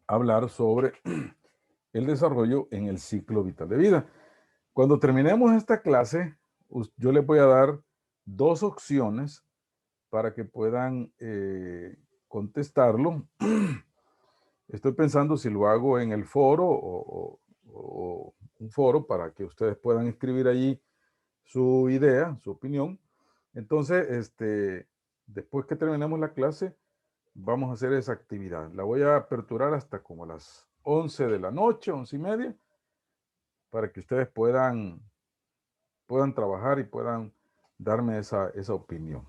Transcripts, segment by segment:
hablar sobre el desarrollo en el ciclo vital de vida. Cuando terminemos esta clase, yo les voy a dar dos opciones para que puedan contestarlo. Estoy pensando si lo hago en el foro o un foro para que ustedes puedan escribir allí su idea, su opinión. Entonces, después que terminemos la clase, vamos a hacer esa actividad. La voy a aperturar hasta como las 11 de la noche, 11:30, para que ustedes puedan trabajar y puedan darme esa opinión.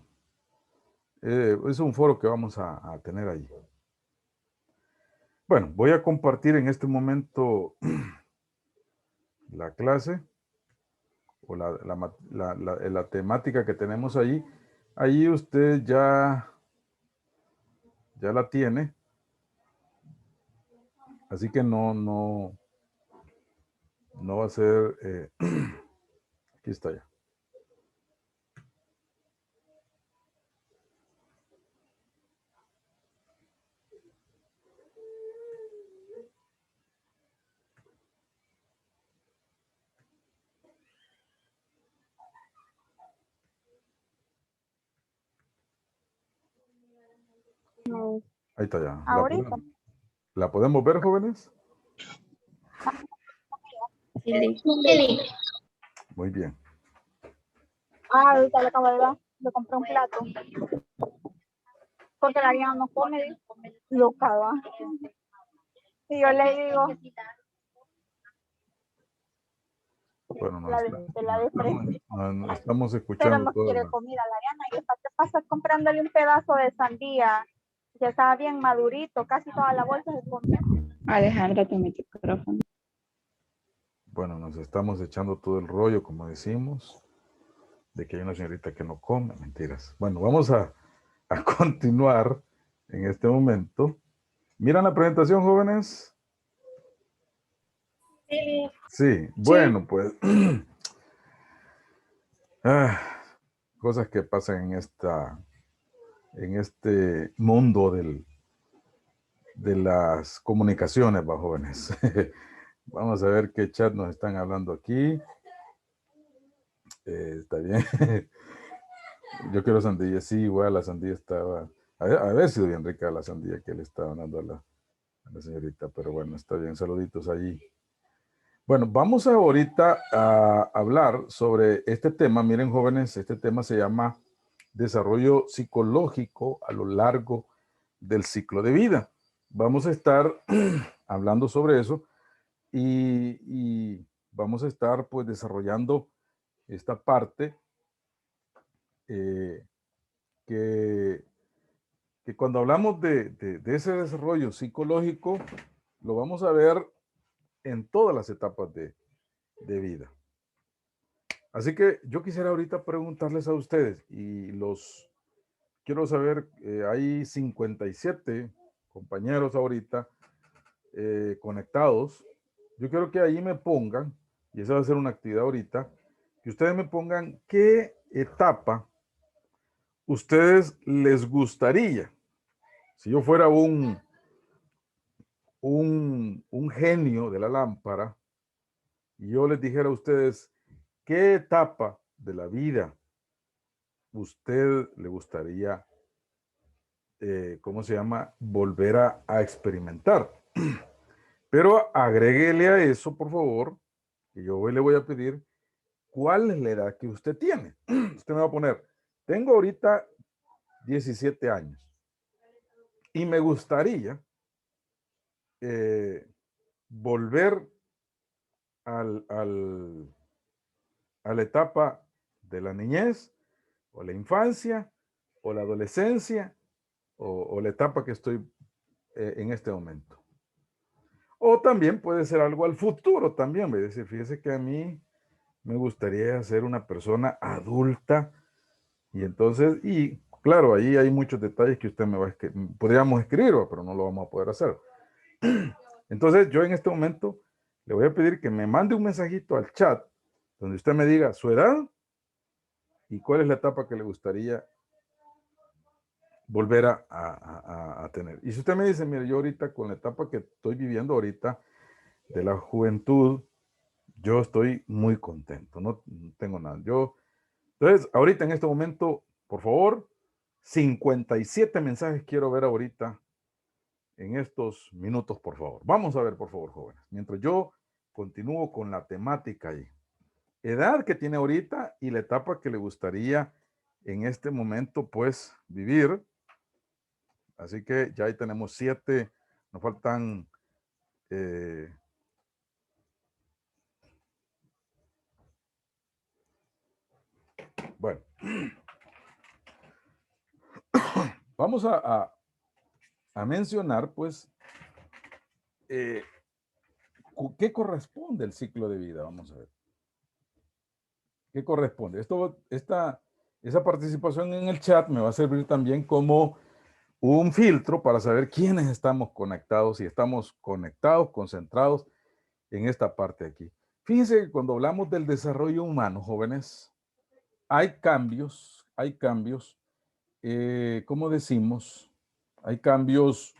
Es un foro que vamos a tener allí. Bueno, voy a compartir en este momento la clase o la temática que tenemos allí. Allí usted ya la tiene. Así que no va a ser... aquí está ya. No. Ahí está ya. Ahorita. ¿La podemos ver, jóvenes? Sí. Muy bien. Ahorita le acabo de dar. Le compré un plato. Porque la Ariana no come. Loca, ¿va? Y yo le digo. Bueno, no estamos Pero escuchando no todo. quiere comida la Ariana. ¿Y qué pasa comprándole un pedazo de sandía? Ya estaba bien madurito. Casi toda la bolsa se comió. Alejandra, tu micrófono. Bueno, nos estamos echando todo el rollo, como decimos, de que hay una señorita que no come. Mentiras. Bueno, vamos a continuar en este momento. ¿Miran la presentación, jóvenes? Sí. Sí. Bueno, pues... cosas que pasan en este mundo de las comunicaciones, va, jóvenes. Vamos a ver qué chat nos están hablando aquí. Está bien. Yo quiero sandía. Sí, igual la sandía estaba... haber sido bien rica la sandía que le estaba dando a la señorita. Pero bueno, está bien. Saluditos allí. Bueno, vamos ahorita a hablar sobre este tema. Miren, jóvenes, este tema se llama desarrollo psicológico a lo largo del ciclo de vida. Vamos a estar hablando sobre eso y vamos a estar pues desarrollando esta parte que cuando hablamos de ese desarrollo psicológico lo vamos a ver en todas las etapas de vida. Así que yo quisiera ahorita preguntarles a ustedes y quiero saber, hay 57 compañeros ahorita conectados. Yo quiero que ahí me pongan, y esa va a ser una actividad ahorita, que ustedes me pongan qué etapa ustedes les gustaría. Si yo fuera un genio de la lámpara y yo les dijera a ustedes qué etapa de la vida usted le gustaría ¿cómo se llama? Volver a experimentar. Pero agréguele a eso, por favor, que yo hoy le voy a pedir cuál es la edad que usted tiene. Usted me va a poner, tengo ahorita 17 años y me gustaría volver a la etapa de la niñez o la infancia o la adolescencia o la etapa que estoy en este momento. O también puede ser algo al futuro también, es decir, fíjese que a mí me gustaría ser una persona adulta y entonces, y claro, ahí hay muchos detalles que usted me va a podríamos escribir, pero no lo vamos a poder hacer. Entonces, yo en este momento le voy a pedir que me mande un mensajito al chat donde usted me diga su edad y cuál es la etapa que le gustaría volver a tener. Y si usted me dice, mire, yo ahorita con la etapa que estoy viviendo ahorita de la juventud, yo estoy muy contento, no tengo nada. Entonces, ahorita en este momento, por favor, 57 mensajes quiero ver ahorita en estos minutos, por favor. Vamos a ver, por favor, jóvenes. Mientras yo continúo con la temática ahí. Edad que tiene ahorita y la etapa que le gustaría en este momento, pues, vivir. Así que ya ahí tenemos 7. Nos faltan... bueno. Vamos a mencionar, pues, ¿qué corresponde el ciclo de vida? Vamos a ver. ¿Qué corresponde? Esa participación en el chat me va a servir también como un filtro para saber quiénes estamos conectados y estamos conectados, concentrados en esta parte de aquí. Fíjense que cuando hablamos del desarrollo humano, jóvenes, hay cambios, ¿cómo decimos? Hay cambios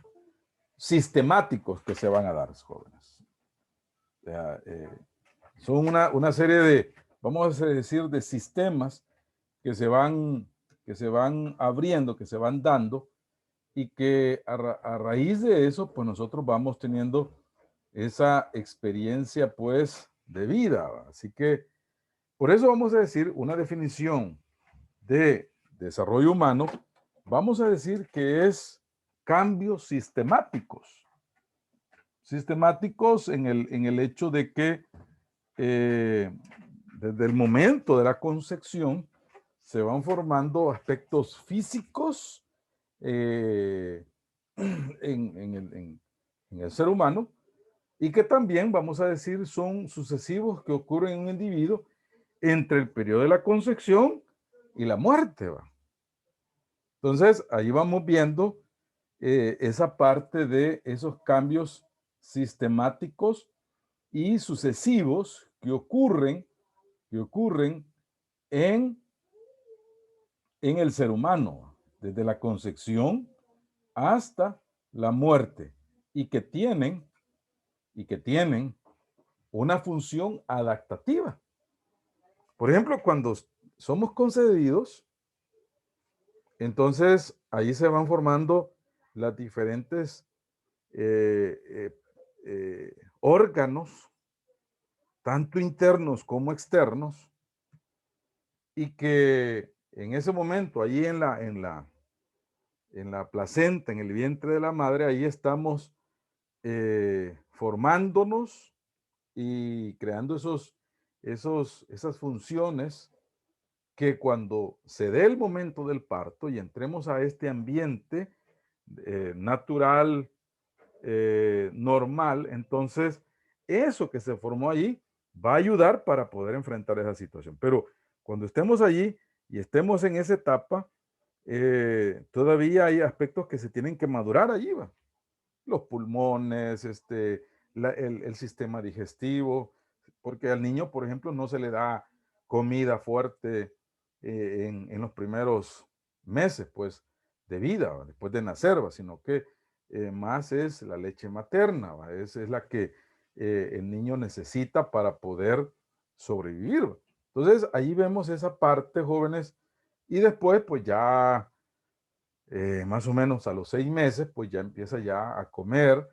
sistemáticos que se van a dar, jóvenes. O sea, son una serie de, vamos a decir, de sistemas que se van abriendo, que se van dando, y que a raíz de eso, pues nosotros vamos teniendo esa experiencia, pues, de vida. Así que, por eso vamos a decir una definición de desarrollo humano, vamos a decir que es cambios sistemáticos. Sistemáticos en el hecho de que desde el momento de la concepción se van formando aspectos físicos en el ser humano, y que también, vamos a decir, son sucesivos que ocurren en un individuo entre el periodo de la concepción y la muerte. ¿Va? Entonces, ahí vamos viendo esa parte de esos cambios sistemáticos y sucesivos que ocurren en el ser humano, desde la concepción hasta la muerte, y que tienen una función adaptativa. Por ejemplo, cuando somos concebidos, entonces ahí se van formando las diferentes órganos, tanto internos como externos, y que en ese momento, allí en la placenta, en el vientre de la madre, ahí estamos formándonos y creando esas funciones que cuando se dé el momento del parto y entremos a este ambiente natural, normal, entonces eso que se formó allí va a ayudar para poder enfrentar esa situación. Pero cuando estemos allí y estemos en esa etapa, todavía hay aspectos que se tienen que madurar allí, ¿va? Los pulmones, el sistema digestivo, porque al niño, por ejemplo, no se le da comida fuerte en los primeros meses, pues, de vida, ¿va? Después de nacer, ¿va? Sino que más es la leche materna, ¿va? Es la que el niño necesita para poder sobrevivir, ¿va? Entonces, ahí vemos esa parte, jóvenes, y después, pues ya más o menos a los 6 meses, pues ya empieza ya a comer,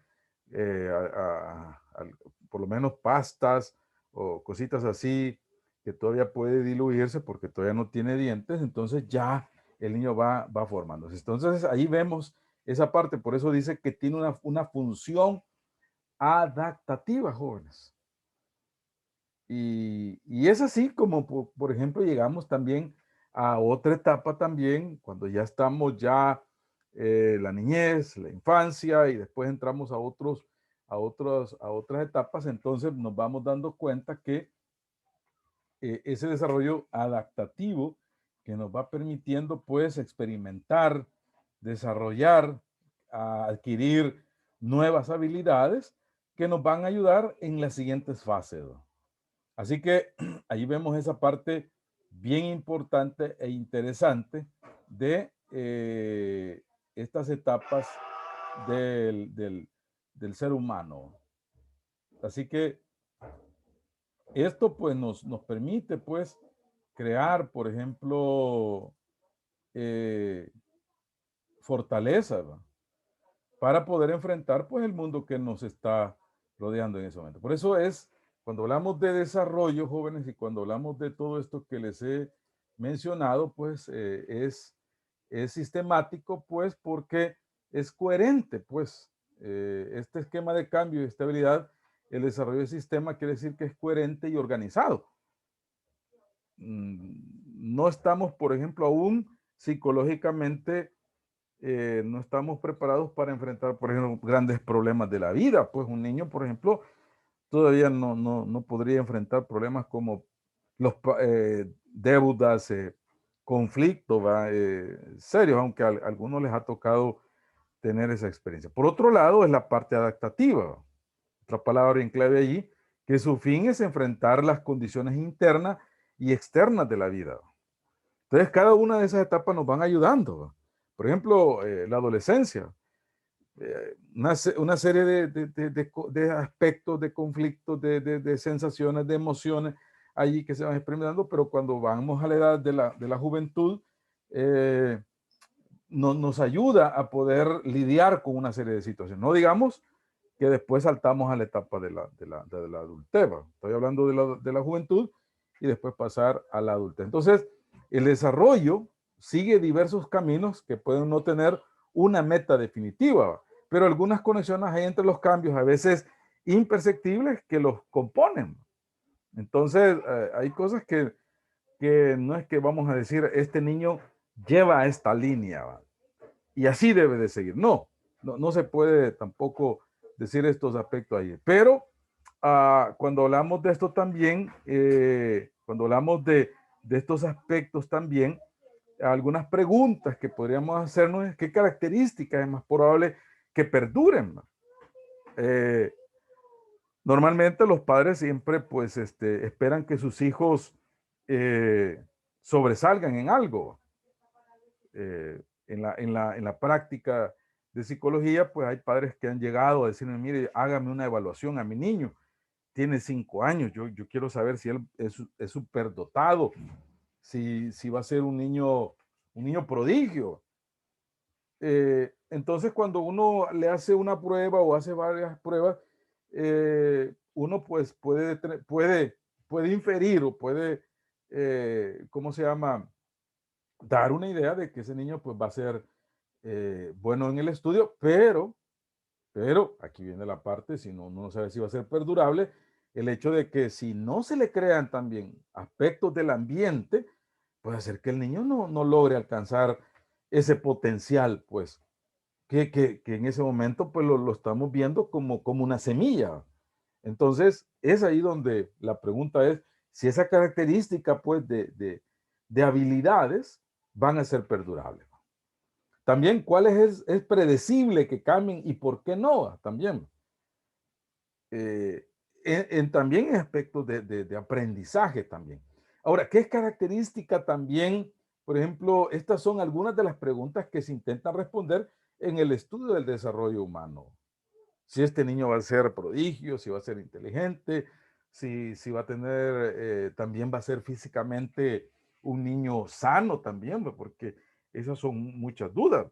por lo menos pastas o cositas así, que todavía puede diluirse porque todavía no tiene dientes, entonces ya el niño va formándose. Entonces ahí vemos esa parte, por eso dice que tiene una función adaptativa, jóvenes. Y es así como, por ejemplo, llegamos también a otra etapa también, cuando ya estamos ya la niñez, la infancia, y después entramos a otras etapas, entonces nos vamos dando cuenta que ese desarrollo adaptativo que nos va permitiendo pues experimentar, desarrollar, adquirir nuevas habilidades que nos van a ayudar en las siguientes fases, ¿no? Así que ahí vemos esa parte bien importante e interesante de estas etapas del ser humano. Así que esto pues nos permite pues crear, por ejemplo, fortaleza, ¿va?, para poder enfrentar pues el mundo que nos está rodeando en ese momento. Por eso es, cuando hablamos de desarrollo, jóvenes, y cuando hablamos de todo esto que les he mencionado, pues es sistemático, pues porque es coherente, pues este esquema de cambio y estabilidad, el desarrollo del sistema quiere decir que es coherente y organizado. No estamos, por ejemplo, aún psicológicamente, no estamos preparados para enfrentar, por ejemplo, grandes problemas de la vida. Pues un niño, por ejemplo, todavía no podría enfrentar problemas como los deudas, conflictos, serios, aunque a algunos les ha tocado tener esa experiencia. Por otro lado, es la parte adaptativa, otra palabra en clave allí, que su fin es enfrentar las condiciones internas y externas de la vida. Entonces, cada una de esas etapas nos van ayudando. Por ejemplo, la adolescencia, una serie de aspectos, de conflictos, de sensaciones, de emociones allí que se van experimentando, pero cuando vamos a la edad de la juventud, nos ayuda a poder lidiar con una serie de situaciones. No digamos que después saltamos a la etapa de la adultez. Estoy hablando de la juventud y después pasar a la adultez. Entonces, el desarrollo sigue diversos caminos que pueden no tener una meta definitiva, pero algunas conexiones hay entre los cambios, a veces imperceptibles, que los componen. Entonces, hay cosas que no es que vamos a decir, este niño lleva esta línea, ¿va?, y así debe de seguir. No se puede tampoco decir estos aspectos ahí. Pero cuando hablamos de esto también, cuando hablamos de estos aspectos también, algunas preguntas que podríamos hacernos es qué características es más probable que perduren. Normalmente los padres siempre pues esperan que sus hijos sobresalgan en algo. En la práctica de psicología, pues hay padres que han llegado a decirme, mire, hágame una evaluación a mi niño, tiene 5 años, yo quiero saber si él es superdotado, si va a ser un niño prodigio. Entonces, cuando uno le hace una prueba o hace varias pruebas, uno pues puede inferir o puede, ¿cómo se llama?, dar una idea de que ese niño pues va a ser bueno en el estudio, pero aquí viene la parte, si no, uno no sabe si va a ser perdurable, el hecho de que si no se le crean también aspectos del ambiente, puede hacer que el niño no logre alcanzar ese potencial, pues, que en ese momento pues lo estamos viendo como una semilla. Entonces, es ahí donde la pregunta es si esa característica pues de habilidades van a ser perdurables. También, ¿cuáles es predecible que cambien y por qué no? También. También en aspectos de aprendizaje también. Ahora, ¿qué es característica también? Por ejemplo, estas son algunas de las preguntas que se intentan responder en el estudio del desarrollo humano. Si este niño va a ser prodigio, si va a ser inteligente, si va a tener, también va a ser físicamente un niño sano también, porque esas son muchas dudas.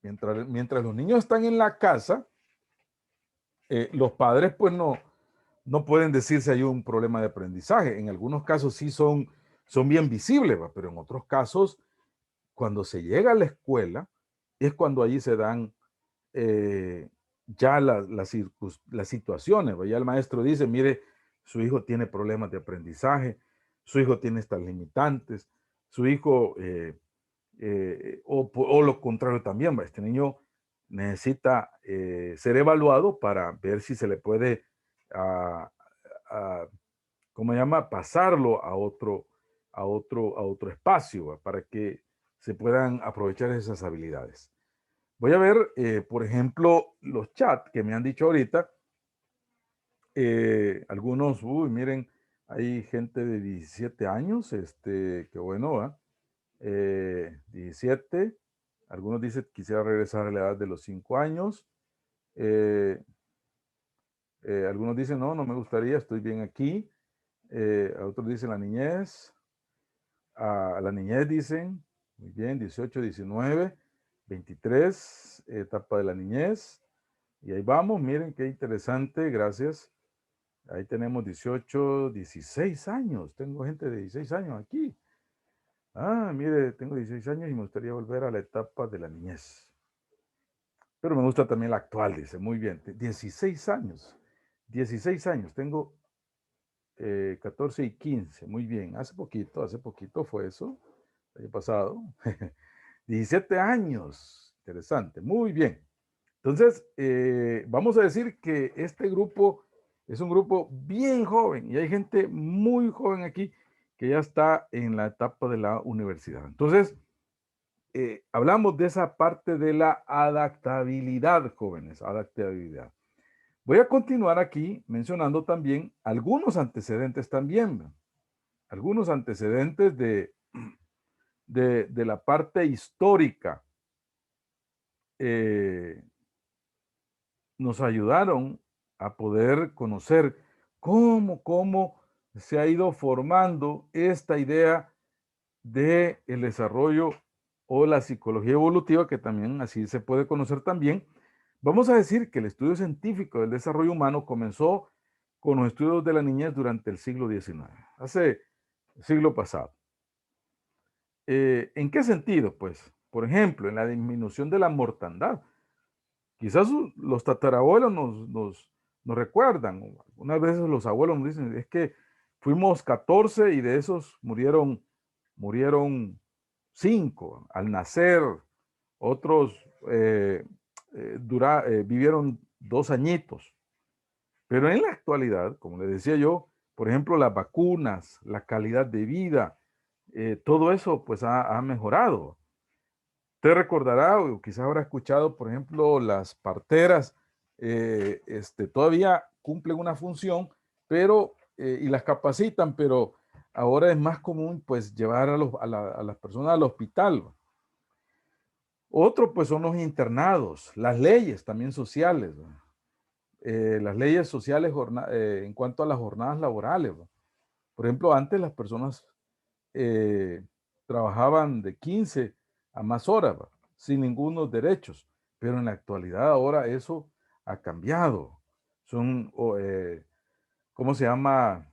Mientras los niños están en la casa, los padres pues no pueden decir si hay un problema de aprendizaje. En algunos casos sí son bien visibles, pero en otros casos, cuando se llega a la escuela, es cuando allí se dan ya las situaciones. Ya el maestro dice, mire, su hijo tiene problemas de aprendizaje, su hijo tiene estas limitantes, su hijo, o lo contrario también, este niño necesita ser evaluado para ver si se le puede, ¿cómo se llama?, pasarlo a otro espacio, para que se puedan aprovechar esas habilidades. Voy a ver, por ejemplo, los chats que me han dicho ahorita. Algunos, miren, hay gente de 17 años, qué bueno, ¿va? 17, Algunos dicen, quisiera regresar a la edad de los 5 años. Algunos dicen, no, no me gustaría, estoy bien aquí. Otros dicen la niñez. A la niñez dicen, muy bien, 18, 19, 23, etapa de la niñez. Y ahí vamos, miren qué interesante, gracias. Ahí tenemos 18, 16 años. Tengo gente de 16 años aquí. Ah, mire, tengo 16 años y me gustaría volver a la etapa de la niñez. Pero me gusta también la actual, dice. Muy bien, 16 años. 16 años. Tengo 14 y 15. Muy bien. Hace poquito fue eso. El año pasado. 17 años. Interesante. Muy bien. Entonces, vamos a decir que este grupo es un grupo bien joven y hay gente muy joven aquí que ya está en la etapa de la universidad. Entonces, hablamos de esa parte de la adaptabilidad, jóvenes, adaptabilidad. Voy a continuar aquí mencionando también algunos antecedentes también, algunos antecedentes de la parte histórica. Nos ayudaron a poder conocer cómo se ha ido formando esta idea de el desarrollo o la psicología evolutiva, que también así se puede conocer también. Vamos a decir que el estudio científico del desarrollo humano comenzó con los estudios de la niñez durante el siglo XIX, hace el siglo pasado. ¿En qué sentido? Pues, por ejemplo, en la disminución de la mortandad. Quizás los tatarabuelos nos recuerdan, unas veces los abuelos nos dicen, es que fuimos 14 y de esos murieron 5 al nacer, otros vivieron 2 añitos. Pero en la actualidad, como les decía yo, por ejemplo, las vacunas, la calidad de vida, todo eso pues ha mejorado. Usted recordará o quizás habrá escuchado, por ejemplo, las parteras todavía cumplen una función, pero y las capacitan, pero ahora es más común pues llevar a las personas al hospital. Otro pues son los internados, las leyes también sociales, las leyes sociales en cuanto a las jornadas laborales. Por ejemplo, antes las personas trabajaban de 15 a más horas, sin ningunos derechos, pero en la actualidad ahora eso ha cambiado. Son, ¿cómo se llama?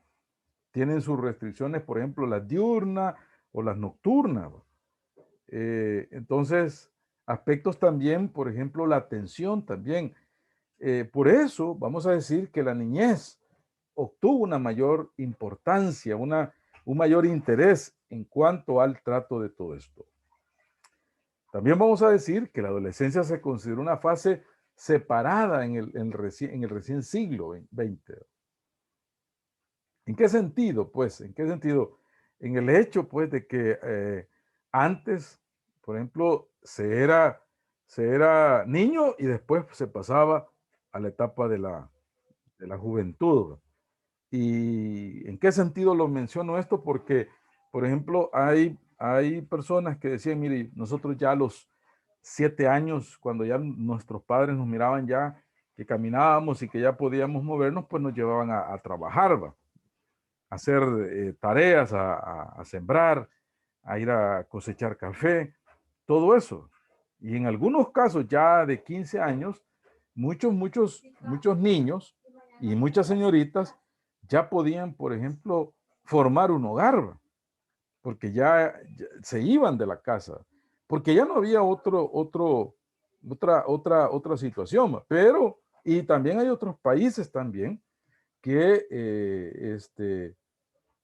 Tienen sus restricciones, por ejemplo, las diurnas o las nocturnas. Entonces, aspectos también, por ejemplo, la atención también. Por eso vamos a decir que la niñez obtuvo una mayor importancia, un mayor interés en cuanto al trato de todo esto. También vamos a decir que la adolescencia se considera una fase separada en el recién siglo XX. ¿En qué sentido? Pues, ¿en qué sentido? En el hecho, pues, de que antes, por ejemplo, se era niño y después se pasaba a la etapa de la juventud. ¿Y en qué sentido lo menciono esto? Porque, por ejemplo, hay personas que decían, mire, nosotros ya a los 7 años, cuando ya nuestros padres nos miraban ya que caminábamos y que ya podíamos movernos, pues nos llevaban a trabajar, ¿va? A hacer tareas, a sembrar, a ir a cosechar café, todo eso. Y en algunos casos ya de 15 años, muchos niños y muchas señoritas ya podían, por ejemplo, formar un hogar, porque ya se iban de la casa, porque ya no había otra situación. Pero, y también hay otros países también que,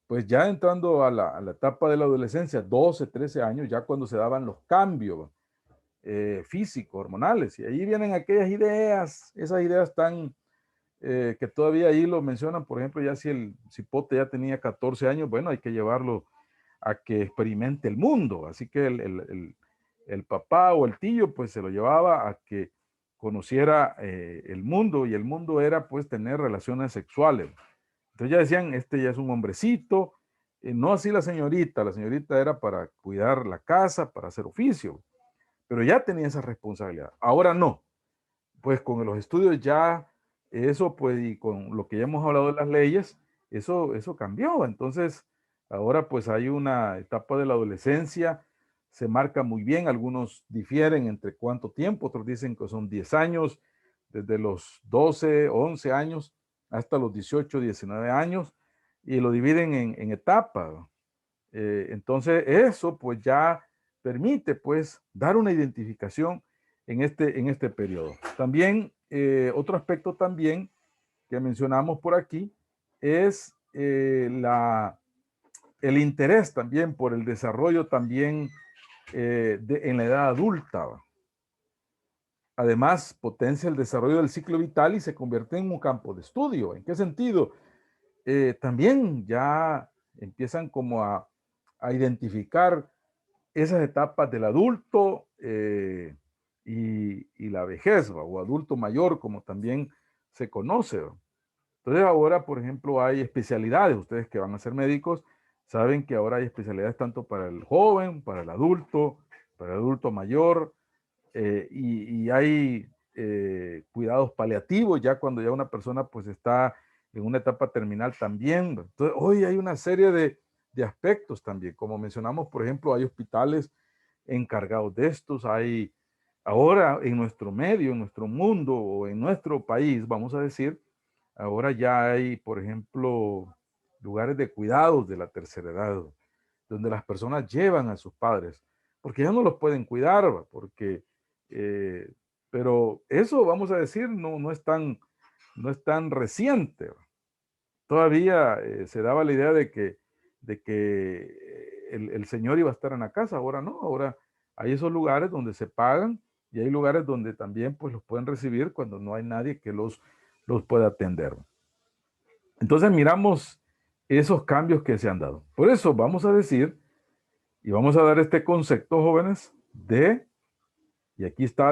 pues ya entrando a la etapa de la adolescencia, 12, 13 años, ya cuando se daban los cambios físicos, hormonales, y ahí vienen aquellas ideas, esas ideas tan que todavía ahí lo mencionan. Por ejemplo, ya si el cipote ya tenía 14 años, bueno, hay que llevarlo a que experimente el mundo. Así que el papá o el tío pues se lo llevaba a que conociera el mundo, y el mundo era pues tener relaciones sexuales. Entonces ya decían, este ya es un hombrecito, no así la señorita era para cuidar la casa, para hacer oficio. pero ya tenía esa responsabilidad. Ahora no, pues con los estudios ya, eso pues, y con lo que ya hemos hablado de las leyes, eso cambió. Entonces, ahora pues hay una etapa de la adolescencia, se marca muy bien, algunos difieren entre cuánto tiempo, otros dicen que son 10 años, desde los 12, 11 años hasta los 18, 19 años, y lo dividen en etapas. Entonces, eso pues ya permite pues dar una identificación en este periodo. También, otro aspecto también que mencionamos por aquí es el interés también por el desarrollo también en la edad adulta. Además, potencia el desarrollo del ciclo vital y se convierte en un campo de estudio. ¿En qué sentido? También ya empiezan como a identificar esas etapas del adulto y la vejez, ¿va? O adulto mayor, como también se conoce, ¿va? Entonces ahora, por ejemplo, hay especialidades. Ustedes que van a ser médicos saben que ahora hay especialidades tanto para el joven, para el adulto mayor, y hay cuidados paliativos ya cuando ya una persona pues está en una etapa terminal también. Entonces, hoy hay una serie de aspectos también. Como mencionamos, por ejemplo, hay hospitales encargados de estos. Hay ahora en nuestro medio, en nuestro mundo o en nuestro país, vamos a decir, ahora ya hay, por ejemplo, lugares de cuidados de la tercera edad, donde las personas llevan a sus padres, porque ya no los pueden cuidar, ¿va? Porque, eh, pero eso, vamos a decir, no es tan reciente, ¿va? Todavía se daba la idea de que el señor iba a estar en la casa, ahora no, ahora hay esos lugares donde se pagan y hay lugares donde también pues los pueden recibir cuando no hay nadie que los pueda atender. Entonces miramos esos cambios que se han dado. Por eso vamos a decir y vamos a dar este concepto, jóvenes, y aquí está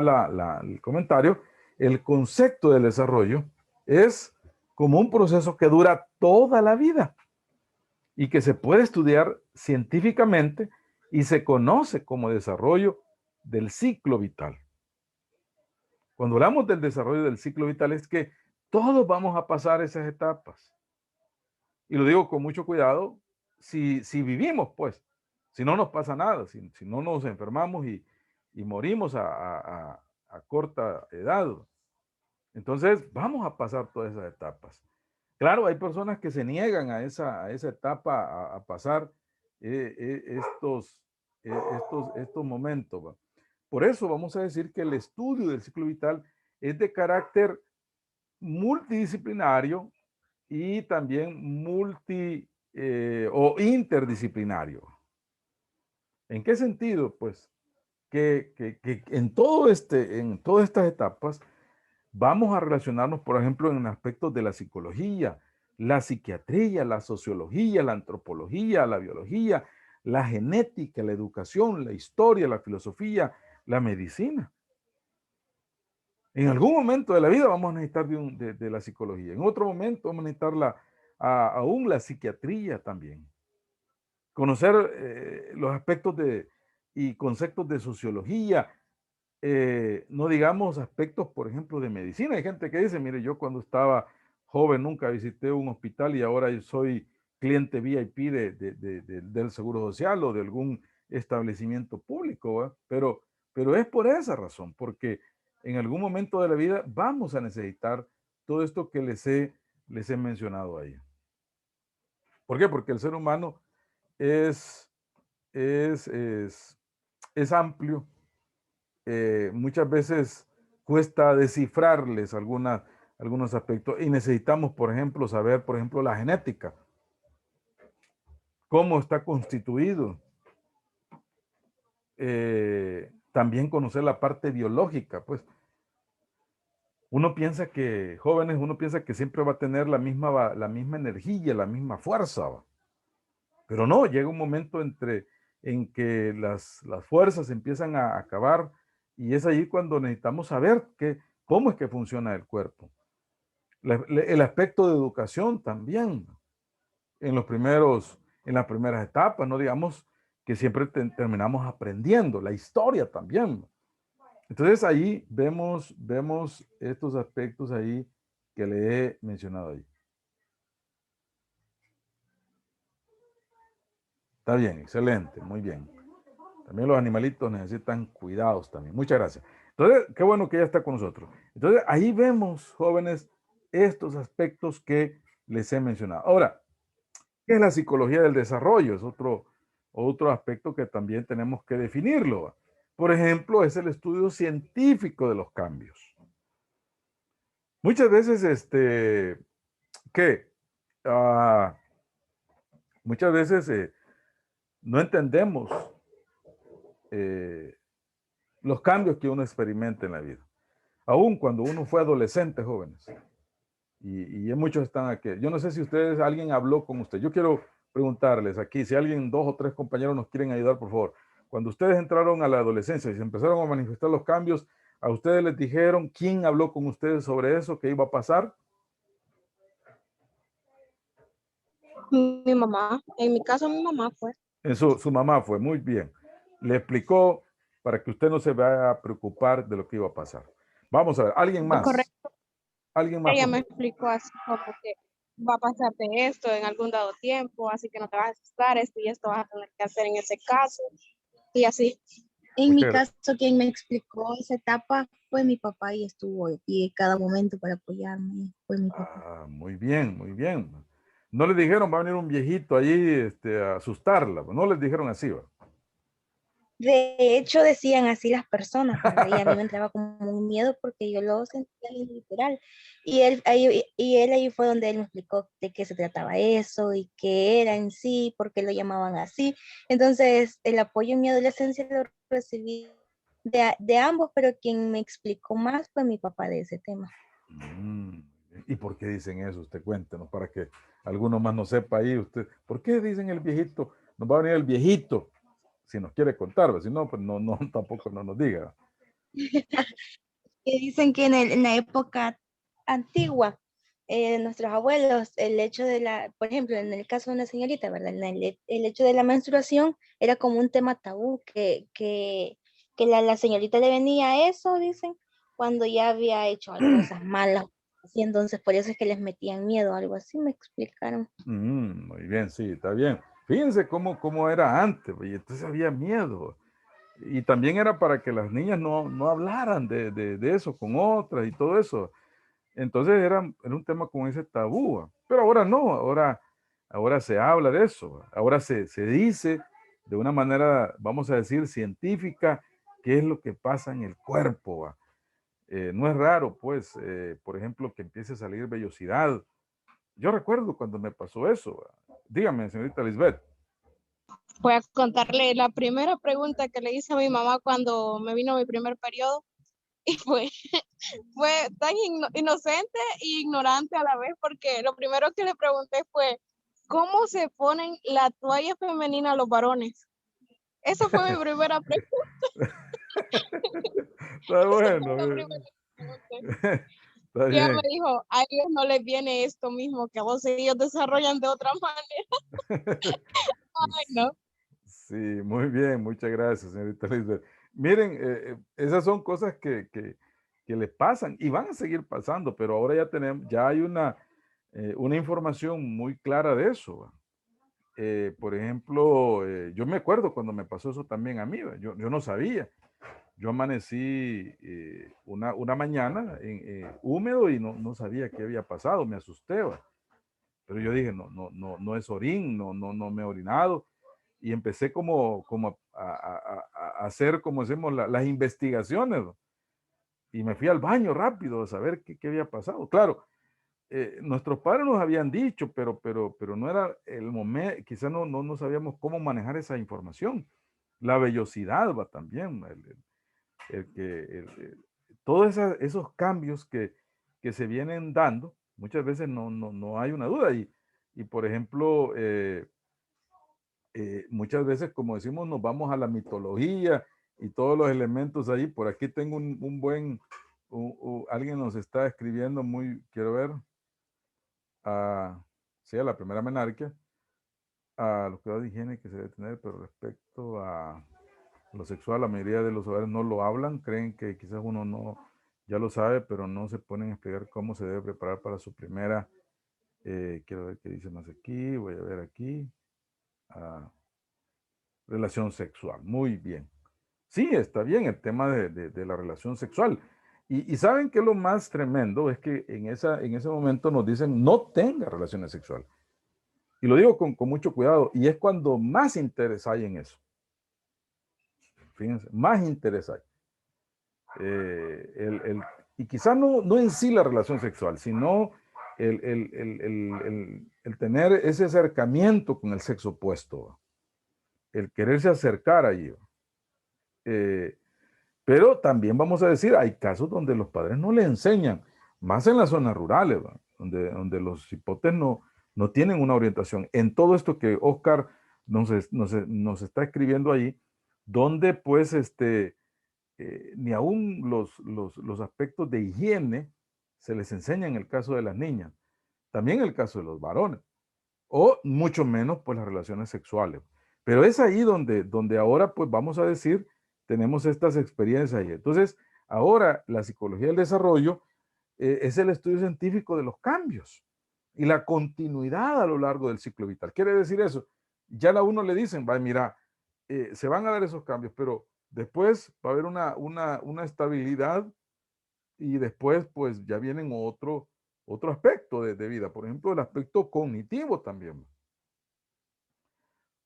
el comentario, el concepto del desarrollo es como un proceso que dura toda la vida y que se puede estudiar científicamente y se conoce como desarrollo del ciclo vital. Cuando hablamos del desarrollo del ciclo vital es que todos vamos a pasar esas etapas. Y lo digo con mucho cuidado, si vivimos, pues, si no nos pasa nada, si no nos enfermamos y morimos a corta edad. Entonces, vamos a pasar todas esas etapas. Claro, hay personas que se niegan a esa etapa, a pasar estos momentos, ¿va? Por eso vamos a decir que el estudio del ciclo vital es de carácter multidisciplinario y también o interdisciplinario. ¿En qué sentido? Pues que en todas estas etapas vamos a relacionarnos, por ejemplo, en aspectos de la psicología, la psiquiatría, la sociología, la antropología, la biología, la genética, la educación, la historia, la filosofía, la medicina. En algún momento de la vida vamos a necesitar de la psicología. En otro momento vamos a necesitar aún la psiquiatría también. Conocer los aspectos y conceptos de sociología, no digamos aspectos, por ejemplo, de medicina. Hay gente que dice, mire, yo cuando estaba joven nunca visité un hospital y ahora yo soy cliente VIP del Seguro Social o de algún establecimiento público, ¿va? Pero es por esa razón, porque en algún momento de la vida vamos a necesitar todo esto que les he mencionado ahí. ¿Por qué? Porque el ser humano es amplio. Muchas veces cuesta descifrarles algunos aspectos y necesitamos, por ejemplo, saber, por ejemplo, la genética, cómo está constituido. También conocer la parte biológica, pues. Uno piensa que siempre va a tener la misma energía, la misma fuerza, ¿va? Pero no, llega un momento en que las fuerzas empiezan a acabar y es ahí cuando necesitamos saber cómo es que funciona el cuerpo. El aspecto de educación también, en las primeras etapas, no digamos que siempre terminamos aprendiendo, la historia también. Entonces ahí vemos estos aspectos ahí que le he mencionado ahí. Está bien, excelente, muy bien. También los animalitos necesitan cuidados también. Muchas gracias. Entonces, qué bueno que ya está con nosotros. Entonces, ahí vemos, jóvenes, estos aspectos que les he mencionado. Ahora, ¿qué es la psicología del desarrollo? Es otro aspecto que también tenemos que definirlo. Por ejemplo, es el estudio científico de los cambios. Muchas veces, ¿qué? Ah, muchas veces no entendemos eh, los cambios que uno experimenta en la vida. Aún cuando uno fue adolescente, jóvenes, y muchos están aquí. Yo no sé si ustedes, alguien habló con usted. Yo quiero preguntarles aquí, si alguien, 2 o 3 compañeros nos quieren ayudar, por favor. Cuando ustedes entraron a la adolescencia y se empezaron a manifestar los cambios, ¿a ustedes les dijeron quién habló con ustedes sobre eso, qué iba a pasar? Mi mamá, en mi caso mi mamá fue. Su mamá fue muy bien. Le explicó para que usted no se vaya a preocupar de lo que iba a pasar. Vamos a ver, alguien más. Correcto. Alguien más, Ella por me favor. explicó así como que va a pasarte esto en algún dado tiempo, así que no te vas a asustar, esto y esto vas a tener que hacer en ese caso, y así. En mi Muchas caso, quien me explicó esa etapa fue mi papá y estuvo y cada momento para apoyarme fue mi papá. Ah, muy bien, muy bien. No le dijeron, va a venir un viejito allí a asustarla. No les dijeron así, ¿va? De hecho, decían así las personas, ¿verdad? Y a mí me entraba como un miedo porque yo lo sentía literal. Y él ahí fue donde él me explicó de qué se trataba eso y qué era en sí, por qué lo llamaban así. Entonces, el apoyo en mi adolescencia lo recibí de ambos, pero quien me explicó más fue mi papá de ese tema. Mm, ¿Y por qué dicen eso? Usted cuéntenos para que alguno más no sepa ahí. Usted, ¿por qué dicen el viejito? Nos va a venir el viejito si nos quiere contar, ¿va? Si no, pues no, no, tampoco no nos diga. Que dicen que en la época antigua, nuestros abuelos, el hecho de por ejemplo, en el caso de una señorita, ¿verdad? El hecho de la menstruación era como un tema tabú, que la señorita le venía eso, dicen, cuando ya había hecho cosas malas. Así, entonces, por eso es que les metían miedo, algo así me explicaron. Muy bien, sí, está bien. Fíjense cómo era antes, y entonces había miedo. Y también era para que las niñas no hablaran de eso con otras y todo eso. Entonces era un tema con ese tabú, ¿va? Pero ahora no, ahora se habla de eso, ¿va? Ahora se dice de una manera, vamos a decir, científica, qué es lo que pasa en el cuerpo, ¿va? No es raro, pues, por ejemplo, que empiece a salir vellosidad. Yo recuerdo cuando me pasó eso, ¿va? Dígame, señorita Lisbeth. Voy a contarle la primera pregunta que le hice a mi mamá cuando me vino mi primer periodo, y fue tan inocente e ignorante a la vez, porque lo primero que le pregunté fue, ¿cómo se ponen la toalla femenina a los varones? Esa fue mi primera pregunta. Está Esa fue bueno. la primera pregunta. Está Y ella me bien. dijo, a ellos no les viene esto mismo que a vos, ellos desarrollan de otra manera. Ay, no. Sí, muy bien, muchas gracias, señorita Lisbeth. Miren, esas son cosas que le pasan y van a seguir pasando, pero ahora ya hay una información muy clara de eso, ¿va? Por ejemplo, yo me acuerdo cuando me pasó eso también a mí, ¿va? Yo no sabía. Yo amanecí una mañana húmedo y no sabía qué había pasado, me asusté, ¿va? Pero yo dije, no es orín, no me he orinado. Y empecé como a hacer, como decimos, las investigaciones, ¿no? Y me fui al baño rápido a saber qué había pasado. Claro, nuestros padres nos habían dicho, pero no era el momento, quizás no sabíamos cómo manejar esa información. La vellosidad va también, todos esos cambios que se vienen dando, muchas veces no hay una duda. Y por ejemplo, muchas veces, como decimos, nos vamos a la mitología y todos los elementos ahí. Por aquí tengo un buen, alguien nos está escribiendo muy, quiero ver, sí, a la primera menarquia, a los cuidados de higiene que se debe tener, pero respecto a Lo sexual, la mayoría de los hogares no lo hablan, creen que quizás uno no, ya lo sabe, pero no se ponen a explicar cómo se debe preparar para su primera, quiero ver qué dice más aquí, voy a ver aquí, relación sexual, muy bien. Sí, está bien el tema de la relación sexual. Y saben que lo más tremendo es que en ese momento nos dicen no tenga relaciones sexuales. Y lo digo con mucho cuidado, y es cuando más interés hay en eso. Fíjense, más interés hay. Y quizás no en sí la relación sexual, sino el tener ese acercamiento con el sexo opuesto, el quererse acercar allí. Pero también vamos a decir, hay casos donde los padres no le enseñan, más en las zonas rurales, donde los hipotes no tienen una orientación. En todo esto que Oscar nos está escribiendo ahí, donde pues ni aún los aspectos de higiene se les enseña en el caso de las niñas, también en el caso de los varones, o mucho menos pues las relaciones sexuales. Pero es ahí donde ahora pues vamos a decir, tenemos estas experiencias ahí. Entonces, ahora la psicología del desarrollo es el estudio científico de los cambios y la continuidad a lo largo del ciclo vital. Quiere decir eso, ya a uno le dicen, va, mira, se van a dar esos cambios, pero después va a haber una estabilidad y después pues ya vienen otro aspecto de vida, por ejemplo, el aspecto cognitivo también.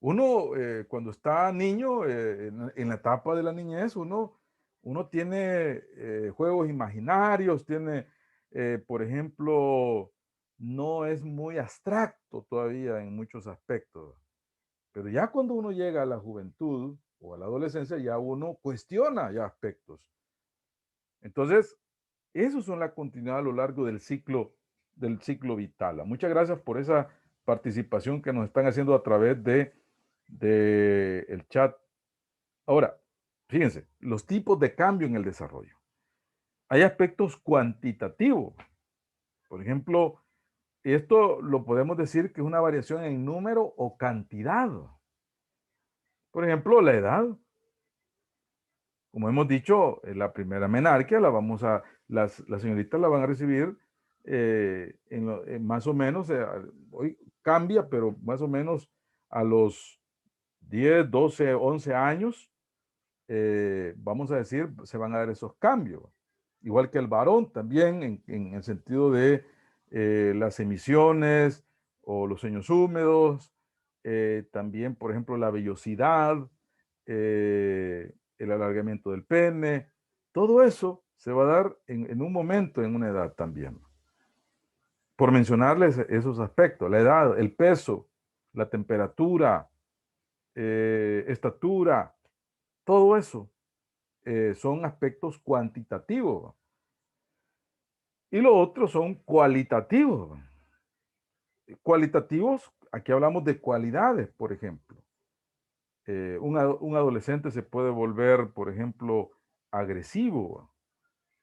Uno cuando está niño, en la etapa de la niñez, uno tiene juegos imaginarios, tiene, por ejemplo, no es muy abstracto todavía en muchos aspectos. Pero ya cuando uno llega a la juventud o a la adolescencia, ya uno cuestiona ya aspectos. Entonces, esos son la continuidad a lo largo del ciclo vital. Muchas gracias por esa participación que nos están haciendo a través de el chat. Ahora, fíjense, los tipos de cambio en el desarrollo. Hay aspectos cuantitativos. Por ejemplo, esto lo podemos decir que es una variación en número o cantidad. Por ejemplo, la edad. Como hemos dicho, la primera menarquia las señoritas la van a recibir más o menos, hoy cambia, pero más o menos a los 10, 12, 11 años, vamos a decir, se van a dar esos cambios. Igual que el varón también, en el sentido de las emisiones o los sueños húmedos, también, por ejemplo, la vellosidad, el alargamiento del pene, todo eso se va a dar en un momento, en una edad también. Por mencionarles esos aspectos, la edad, el peso, la temperatura, estatura, todo eso son aspectos cuantitativos. Y lo otro son cualitativos. Cualitativos, aquí hablamos de cualidades, por ejemplo. Un adolescente se puede volver, por ejemplo, agresivo.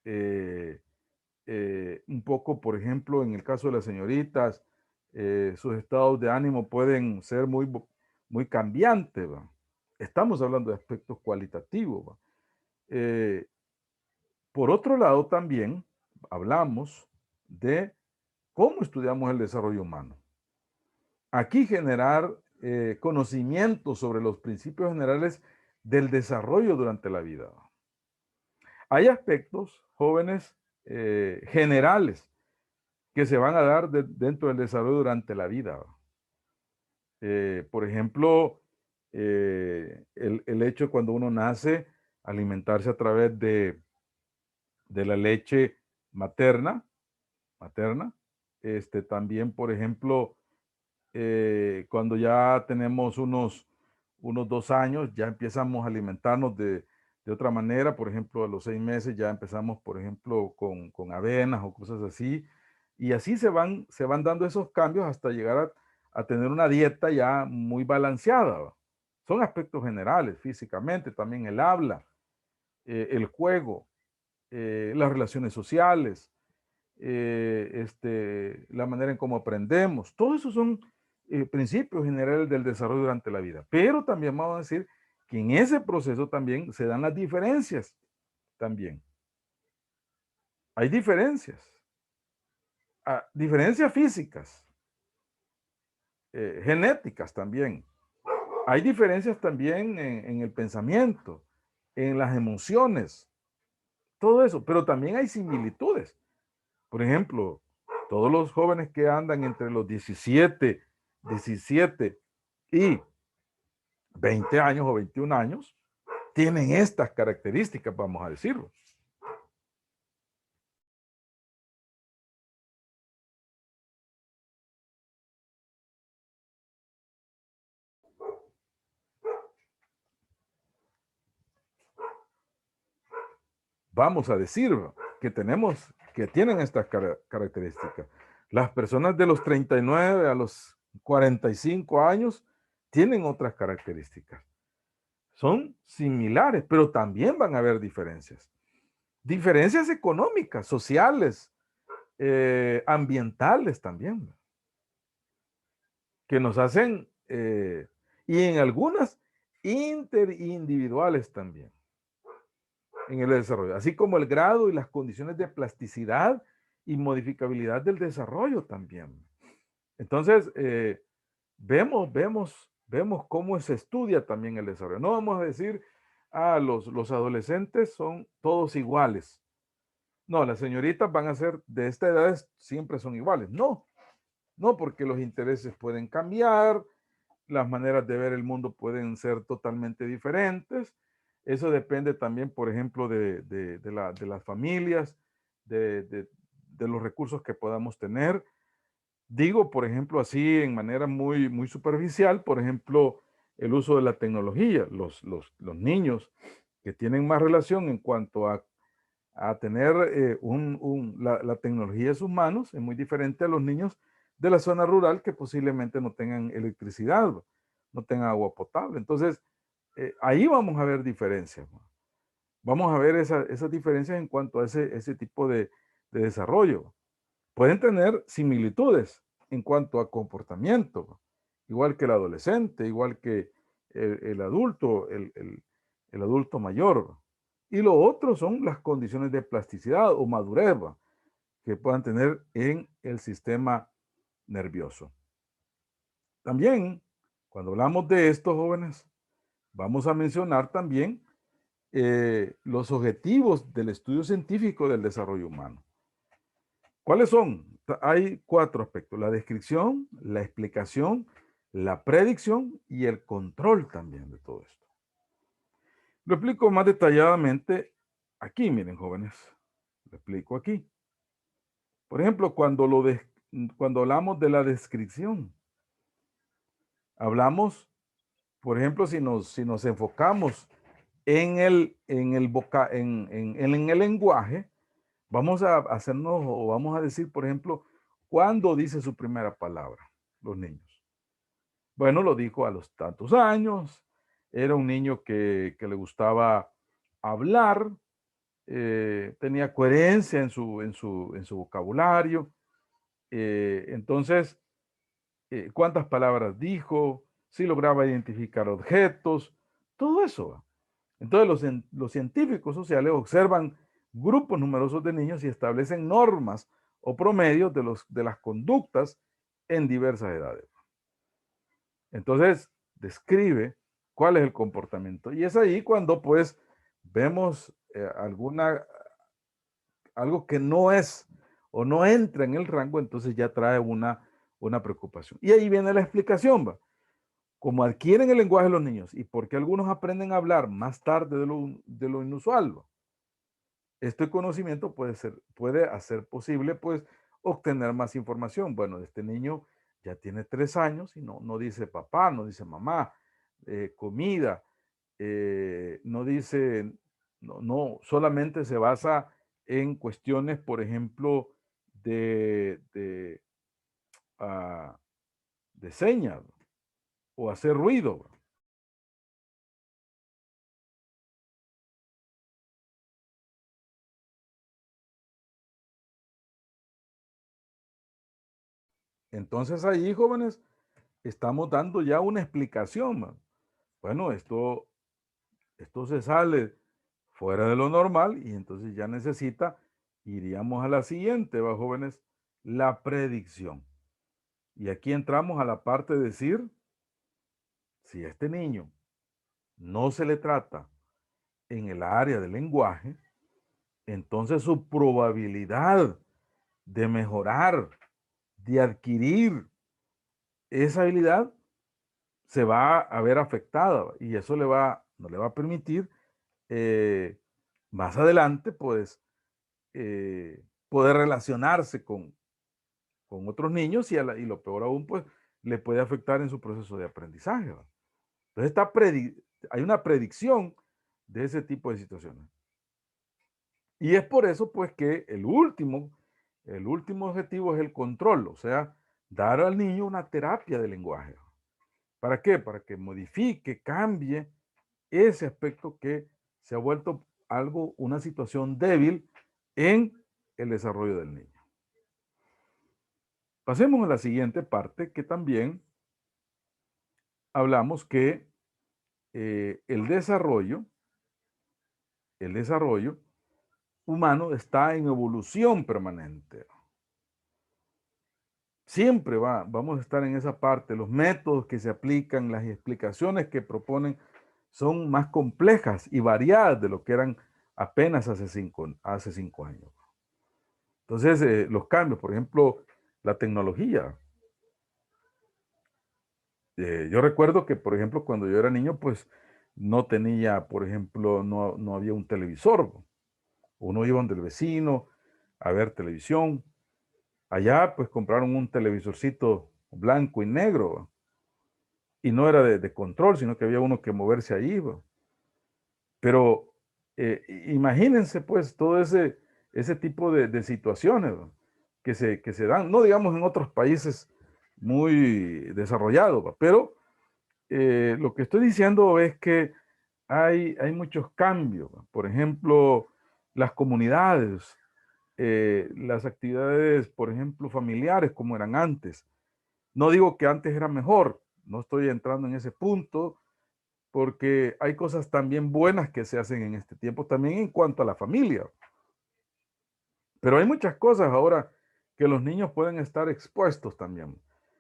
Un poco, por ejemplo, en el caso de las señoritas, sus estados de ánimo pueden ser muy cambiantes. ¿Va? Estamos hablando de aspectos cualitativos. ¿Va? Por otro lado, también hablamos de cómo estudiamos el desarrollo humano. Aquí generar conocimiento sobre los principios generales del desarrollo durante la vida. Hay aspectos, jóvenes, generales que se van a dar dentro del desarrollo durante la vida. Por ejemplo, el hecho de cuando uno nace, alimentarse a través de la leche materna, también, por ejemplo, cuando ya tenemos unos 2 años, ya empezamos a alimentarnos de otra manera. Por ejemplo, a los 6 meses ya empezamos, por ejemplo, con avenas o cosas así. Y así se van dando esos cambios hasta llegar a tener una dieta ya muy balanceada. Son aspectos generales, físicamente, también el habla, el juego, las relaciones sociales, la manera en cómo aprendemos. Todo eso son principios generales del desarrollo durante la vida. Pero también vamos a decir que en ese proceso también se dan las diferencias también. Hay diferencias. Diferencias físicas, genéticas también. Hay diferencias también en el pensamiento, en las emociones, todo eso, pero también hay similitudes. Por ejemplo, todos los jóvenes que andan entre los 17 y 20 años o 21 años, tienen estas características, vamos a decirlo. Vamos a decir que tienen estas características. Las personas de los 39 a los 45 años tienen otras características. Son similares, pero también van a haber diferencias. Diferencias económicas, sociales, ambientales también, que nos hacen, y en algunas interindividuales también, en el desarrollo, así como el grado y las condiciones de plasticidad y modificabilidad del desarrollo también. Entonces, vemos cómo se estudia también el desarrollo. No vamos a decir, los adolescentes son todos iguales. No, las señoritas van a ser de esta edad, siempre son iguales. No, porque los intereses pueden cambiar, las maneras de ver el mundo pueden ser totalmente diferentes. Eso depende también, por ejemplo, de las familias, de los recursos que podamos tener. Digo, por ejemplo, así en manera muy, muy superficial, por ejemplo, el uso de la tecnología. Los niños que tienen más relación en cuanto a tener la tecnología en sus manos es muy diferente a los niños de la zona rural que posiblemente no tengan electricidad, no tengan agua potable. Entonces, ahí vamos a ver diferencias. Vamos a ver esas diferencias en cuanto a ese tipo de desarrollo. Pueden tener similitudes en cuanto a comportamiento, igual que el adolescente, igual que el adulto, el adulto mayor. Y lo otro son las condiciones de plasticidad o madurez que puedan tener en el sistema nervioso. También, cuando hablamos de estos jóvenes, vamos a mencionar también los objetivos del estudio científico del desarrollo humano. ¿Cuáles son? Hay 4 aspectos: la descripción, la explicación, la predicción y el control también de todo esto. Lo explico más detalladamente aquí, miren, jóvenes. Lo explico aquí. Por ejemplo, cuando hablamos de la descripción, hablamos, por ejemplo, si nos enfocamos en el lenguaje, vamos a hacernos, o vamos a decir, por ejemplo, ¿cuándo dice su primera palabra los niños? Bueno, lo dijo a los tantos años, era un niño que le gustaba hablar, tenía coherencia en su vocabulario. Entonces, ¿cuántas palabras dijo? Si lograba identificar objetos, todo eso. Entonces, los científicos sociales observan grupos numerosos de niños y establecen normas o promedios de las conductas en diversas edades. Entonces, describe cuál es el comportamiento. Y es ahí cuando, pues, vemos algo que no es o no entra en el rango, entonces ya trae una preocupación. Y ahí viene la explicación, ¿va? Como adquieren el lenguaje los niños y porque algunos aprenden a hablar más tarde de lo inusual, ¿va? Este conocimiento puede hacer posible, pues, obtener más información. Bueno, este niño ya tiene 3 años y no dice papá, no dice mamá, comida, no dice, no, solamente se basa en cuestiones, por ejemplo, de señas o hacer ruido. Entonces ahí, jóvenes, estamos dando ya una explicación. Bueno, esto esto se sale fuera de lo normal y entonces ya necesita, iríamos a la siguiente, va, jóvenes, la predicción. Y aquí entramos a la parte de decir, si a este niño no se le trata en el área del lenguaje, entonces su probabilidad de mejorar, de adquirir esa habilidad se va a ver afectada y eso no le va a permitir más adelante, pues, poder relacionarse con otros niños y lo peor aún, pues, le puede afectar en su proceso de aprendizaje, ¿va? Entonces, hay una predicción de ese tipo de situaciones. Y es por eso, pues, que el último objetivo es el control, o sea, dar al niño una terapia de lenguaje. ¿Para qué? Para que modifique, cambie ese aspecto que se ha vuelto una situación débil en el desarrollo del niño. Pasemos a la siguiente parte, que también hablamos que el desarrollo humano está en evolución permanente. Siempre vamos a estar en esa parte. Los métodos que se aplican, las explicaciones que proponen son más complejas y variadas de lo que eran apenas hace 5 años. Entonces, los cambios, por ejemplo, la tecnología. Yo recuerdo que, por ejemplo, cuando yo era niño, pues no tenía, por ejemplo, no había un televisor. Uno iba donde el vecino a ver televisión. Allá, pues compraron un televisorcito blanco y negro. Y no era de control, sino que había uno que moverse ahí. Pero imagínense, pues, todo ese tipo de situaciones, ¿va? que se dan, no digamos en otros países muy desarrollados, ¿va? Pero lo que estoy diciendo es que hay muchos cambios, ¿va? Por ejemplo, las comunidades, las actividades, por ejemplo, familiares como eran antes. No digo que antes era mejor, no estoy entrando en ese punto, porque hay cosas también buenas que se hacen en este tiempo, también en cuanto a la familia. Pero hay muchas cosas ahora que los niños pueden estar expuestos también.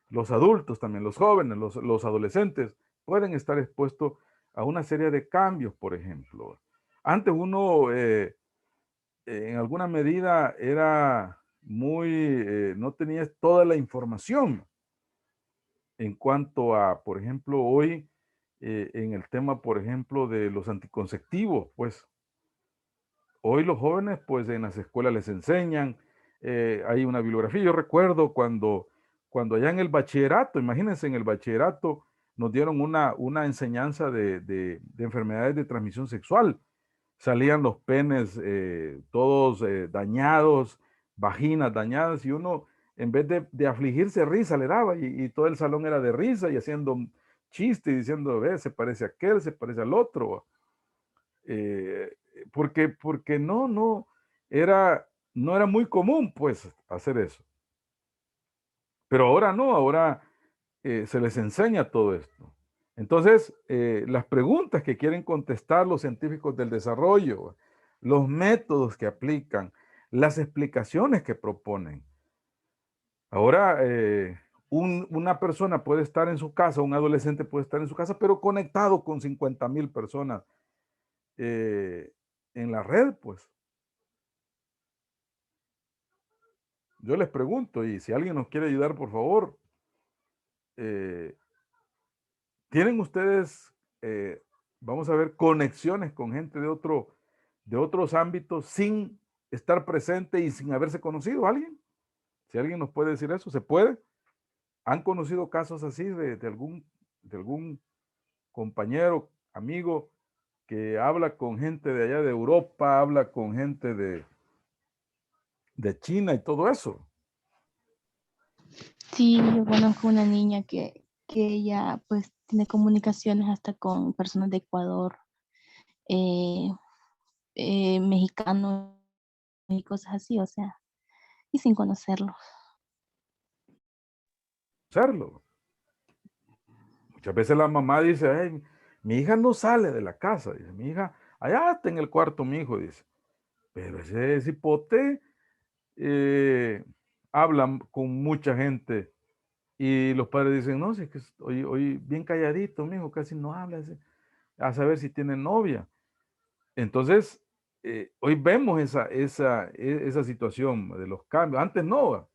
Los adultos también, los jóvenes, los adolescentes pueden estar expuestos a una serie de cambios, por ejemplo. Antes uno, en alguna medida, era no tenía toda la información en cuanto a, por ejemplo, hoy, en el tema, por ejemplo, de los anticonceptivos, pues hoy los jóvenes, pues en las escuelas les enseñan, hay una bibliografía. Yo recuerdo cuando allá en el bachillerato, imagínense, en el bachillerato nos dieron una enseñanza de enfermedades de transmisión sexual. Salían los penes todos dañados, vaginas dañadas, y uno, en vez de afligirse, risa le daba, y todo el salón era de risa y haciendo chistes y diciendo, ve, se parece a aquel, se parece al otro. Porque no era muy común, pues, hacer eso. Pero ahora no, ahora se les enseña todo esto. Entonces, las preguntas que quieren contestar los científicos del desarrollo, los métodos que aplican, las explicaciones que proponen. Ahora, una persona puede estar en su casa, un adolescente puede estar en su casa, pero conectado con 50,000 personas en la red, pues. Yo les pregunto, y si alguien nos quiere ayudar, por favor, ¿tienen ustedes, vamos a ver, conexiones con gente de otros ámbitos sin estar presente y sin haberse conocido? ¿Alguien? Si alguien nos puede decir eso, ¿se puede? ¿Han conocido casos así de algún compañero, amigo que habla con gente de allá de Europa, habla con gente de China y todo eso? Sí, yo conozco una niña que ella pues tiene comunicaciones hasta con personas de Ecuador, eh, mexicanos y cosas así, o sea, y sin conocerlos. Hacerlo. Muchas veces la mamá dice, hey, Mi hija no sale de la casa, dice, mi hija, allá está en el cuarto mi hijo, dice, pero ese cipote habla con mucha gente y los padres dicen, no, si es que hoy bien calladito, mi hijo, casi no habla, a saber si tiene novia. Entonces, hoy vemos esa situación de los cambios. Antes no.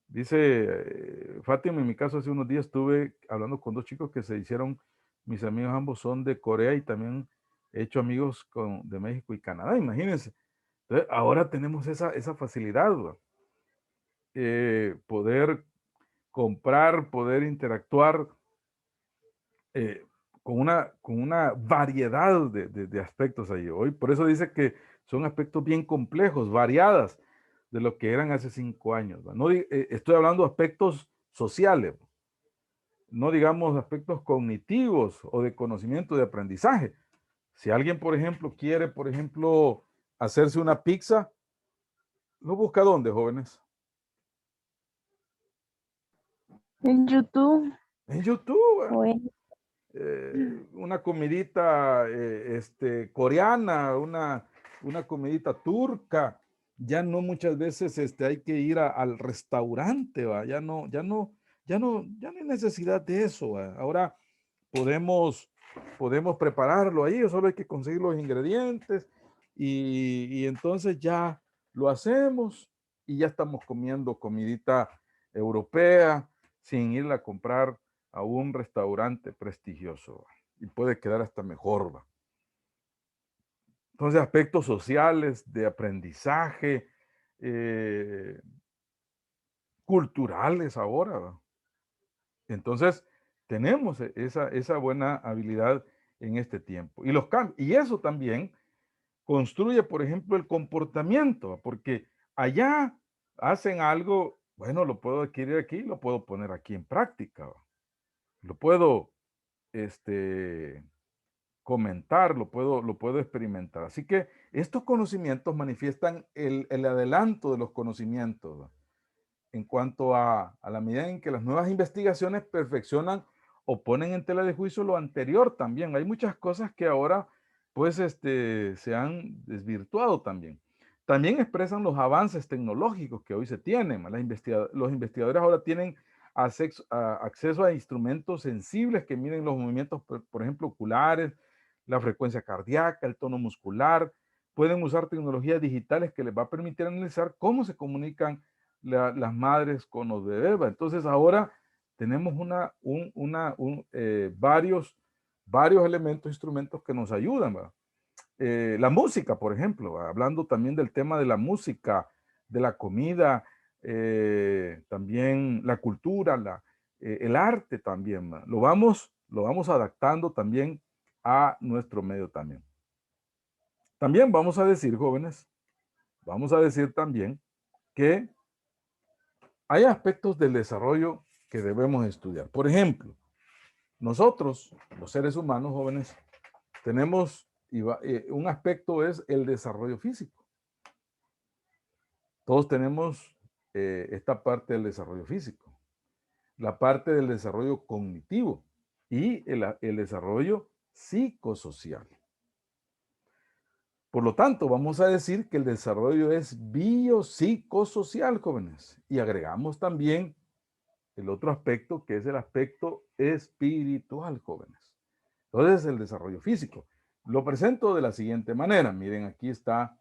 Dice Fátima, en mi caso hace unos días estuve hablando con dos chicos que se hicieron, mis amigos ambos son de Corea y también he hecho amigos de México y Canadá, imagínense. Entonces, ahora tenemos esa facilidad, ¿va? Poder comprar, poder interactuar con una variedad de aspectos ahí. Hoy, por eso dice que son aspectos bien complejos, variadas de lo que eran hace 5 años. ¿Va? No, estoy hablando de aspectos sociales, no digamos aspectos cognitivos o de conocimiento, de aprendizaje. Si alguien, por ejemplo, quiere, por ejemplo, hacerse una pizza, ¿lo busca dónde, jóvenes? En YouTube. En YouTube. Bueno, Una comidita coreana, una comidita turca. Ya no muchas veces hay que ir al restaurante, ¿va? Ya no hay necesidad de eso, ¿va? Ahora podemos prepararlo ahí, solo hay que conseguir los ingredientes y entonces ya lo hacemos y ya estamos comiendo comidita europea sin ir a comprar a un restaurante prestigioso, ¿va? Y puede quedar hasta mejor, ¿va? Entonces, aspectos sociales, de aprendizaje, culturales ahora, ¿va? Entonces, tenemos esa buena habilidad en este tiempo. Y los cambios, y eso también construye, por ejemplo, el comportamiento, ¿va? Porque allá hacen algo, bueno, lo puedo adquirir aquí, lo puedo poner aquí en práctica, ¿va? Lo puedo, comentar, lo puedo experimentar. Así que estos conocimientos manifiestan el adelanto de los conocimientos, ¿va? En cuanto a la medida en que las nuevas investigaciones perfeccionan o ponen en tela de juicio lo anterior también. Hay muchas cosas que ahora pues se han desvirtuado también. También expresan los avances tecnológicos que hoy se tienen. Los investigadores ahora tienen acceso a instrumentos sensibles que miden los movimientos, por ejemplo, oculares, la frecuencia cardíaca, el tono muscular. Pueden usar tecnologías digitales que les va a permitir analizar cómo se comunican las madres con los bebés. ¿Va? Entonces ahora tenemos varios elementos, instrumentos que nos ayudan. ¿Va? La música, por ejemplo, ¿va? Hablando también del tema de la música, de la comida, también la cultura, el arte también. ¿Va? Lo vamos adaptando también a nuestro medio también. También vamos a decir, jóvenes, vamos a decir también que hay aspectos del desarrollo que debemos estudiar. Por ejemplo, nosotros, los seres humanos jóvenes, tenemos un aspecto es el desarrollo físico. Todos tenemos esta parte del desarrollo físico, la parte del desarrollo cognitivo y el desarrollo psicosocial. Por lo tanto, vamos a decir que el desarrollo es biopsicosocial, jóvenes. Y agregamos también el otro aspecto, que es el aspecto espiritual, jóvenes. Entonces, el desarrollo físico. Lo presento de la siguiente manera. Miren, aquí está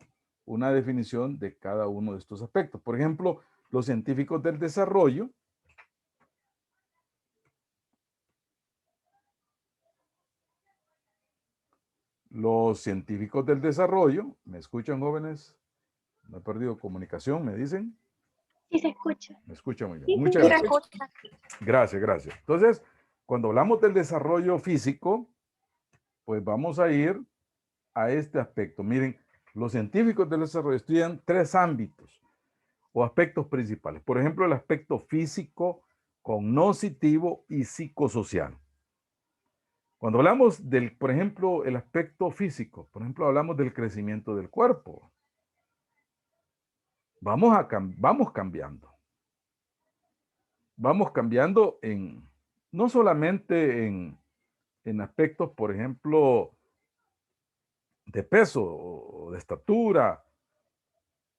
una definición de cada uno de estos aspectos. Por ejemplo, los científicos del desarrollo ¿me escuchan, jóvenes? No he perdido comunicación, ¿me dicen? Sí, se escucha. Me escuchan muy bien. Sí, Muchas Sí, se gracias. escucha. Gracias, gracias. Entonces, cuando hablamos del desarrollo físico, pues vamos a ir a este aspecto. Miren, los científicos del desarrollo estudian 3 ámbitos o aspectos principales. Por ejemplo, el aspecto físico, cognoscitivo y psicosocial. Cuando hablamos del, por ejemplo, el aspecto físico, por ejemplo, hablamos del crecimiento del cuerpo. Vamos cambiando. Vamos cambiando no solamente en en aspectos, por ejemplo, de peso o de estatura,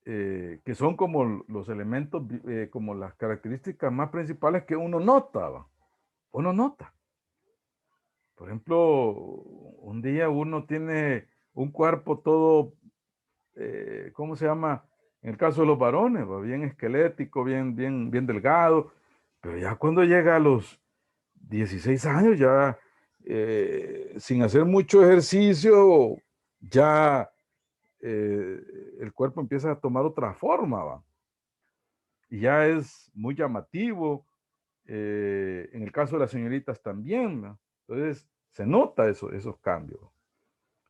que son como los elementos, como las características más principales que uno nota, ¿va? Uno nota. Por ejemplo, un día uno tiene un cuerpo todo, ¿cómo se llama? En el caso de los varones, ¿va? Bien esquelético, bien delgado, pero ya cuando llega a los 16 años, ya sin hacer mucho ejercicio, ya el cuerpo empieza a tomar otra forma, ¿va? Y ya es muy llamativo. En el caso de las señoritas también, ¿no? Entonces se nota esos cambios.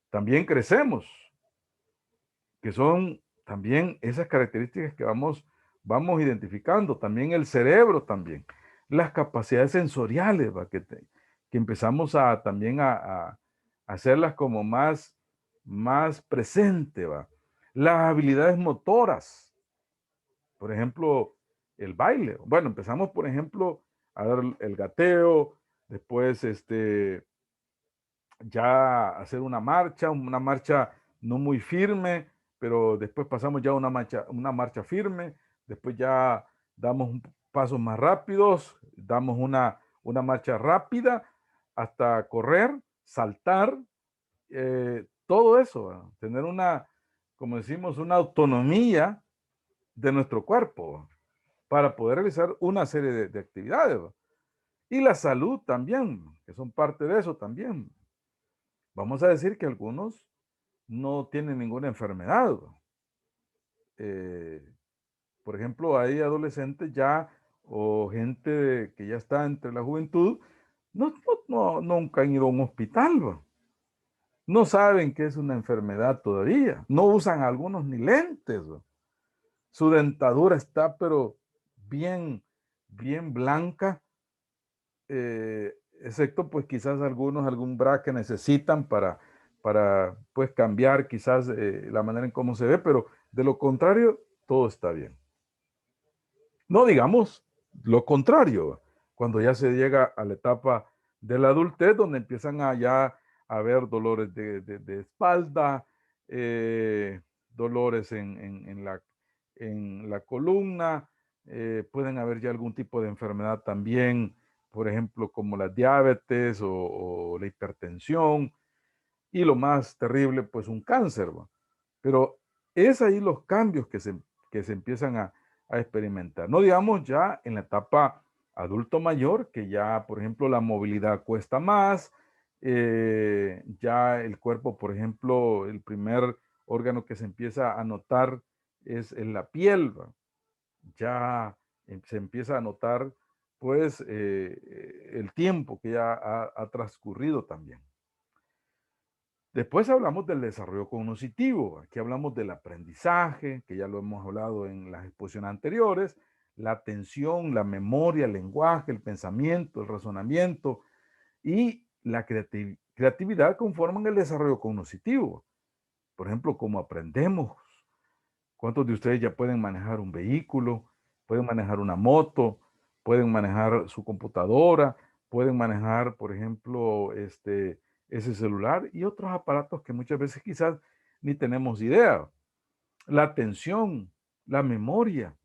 También crecemos, que son también esas características que vamos identificando. También el cerebro también. Las capacidades sensoriales, ¿va? Que empezamos también a hacerlas como más presente, ¿va? Las habilidades motoras. Por ejemplo, el baile. Bueno, empezamos, por ejemplo, a dar el gateo, después ya hacer una marcha no muy firme, pero después pasamos ya a una marcha firme, después ya damos pasos más rápidos, damos una marcha rápida hasta correr, saltar, todo eso, ¿verdad? Tener como decimos, una autonomía de nuestro cuerpo para poder realizar una serie de actividades, ¿verdad? Y la salud también, que son parte de eso también. Vamos a decir que algunos no tienen ninguna enfermedad. Eh, por ejemplo, hay adolescentes ya o gente que ya está entre la juventud, nunca han ido a un hospital, ¿va? No saben qué es una enfermedad todavía. No usan algunos ni lentes, ¿va? Su dentadura está, pero bien blanca, excepto pues quizás algún bra que necesitan para pues cambiar quizás la manera en cómo se ve, pero de lo contrario, todo está bien. No digamos lo contrario, cuando ya se llega a la etapa de la adultez, donde empiezan ya a haber dolores de espalda, dolores en la columna, pueden haber ya algún tipo de enfermedad también, por ejemplo, como la diabetes o la hipertensión, y lo más terrible, pues un cáncer, ¿va? Pero es ahí los cambios que se empiezan a experimentar. No digamos ya en la etapa adulto mayor, que ya, por ejemplo, la movilidad cuesta más, ya el cuerpo, por ejemplo, el primer órgano que se empieza a notar es en la piel, ¿va? Ya se empieza a notar, pues, el tiempo que ya ha transcurrido también. Después hablamos del desarrollo cognitivo. Aquí hablamos del aprendizaje, que ya lo hemos hablado en las exposiciones anteriores, la atención, la memoria, el lenguaje, el pensamiento, el razonamiento y la creatividad conforman el desarrollo cognitivo. Por ejemplo, cómo aprendemos. ¿Cuántos de ustedes ya pueden manejar un vehículo, pueden manejar una moto, pueden manejar su computadora, pueden manejar, por ejemplo, ese celular y otros aparatos que muchas veces quizás ni tenemos idea? La atención, la memoria.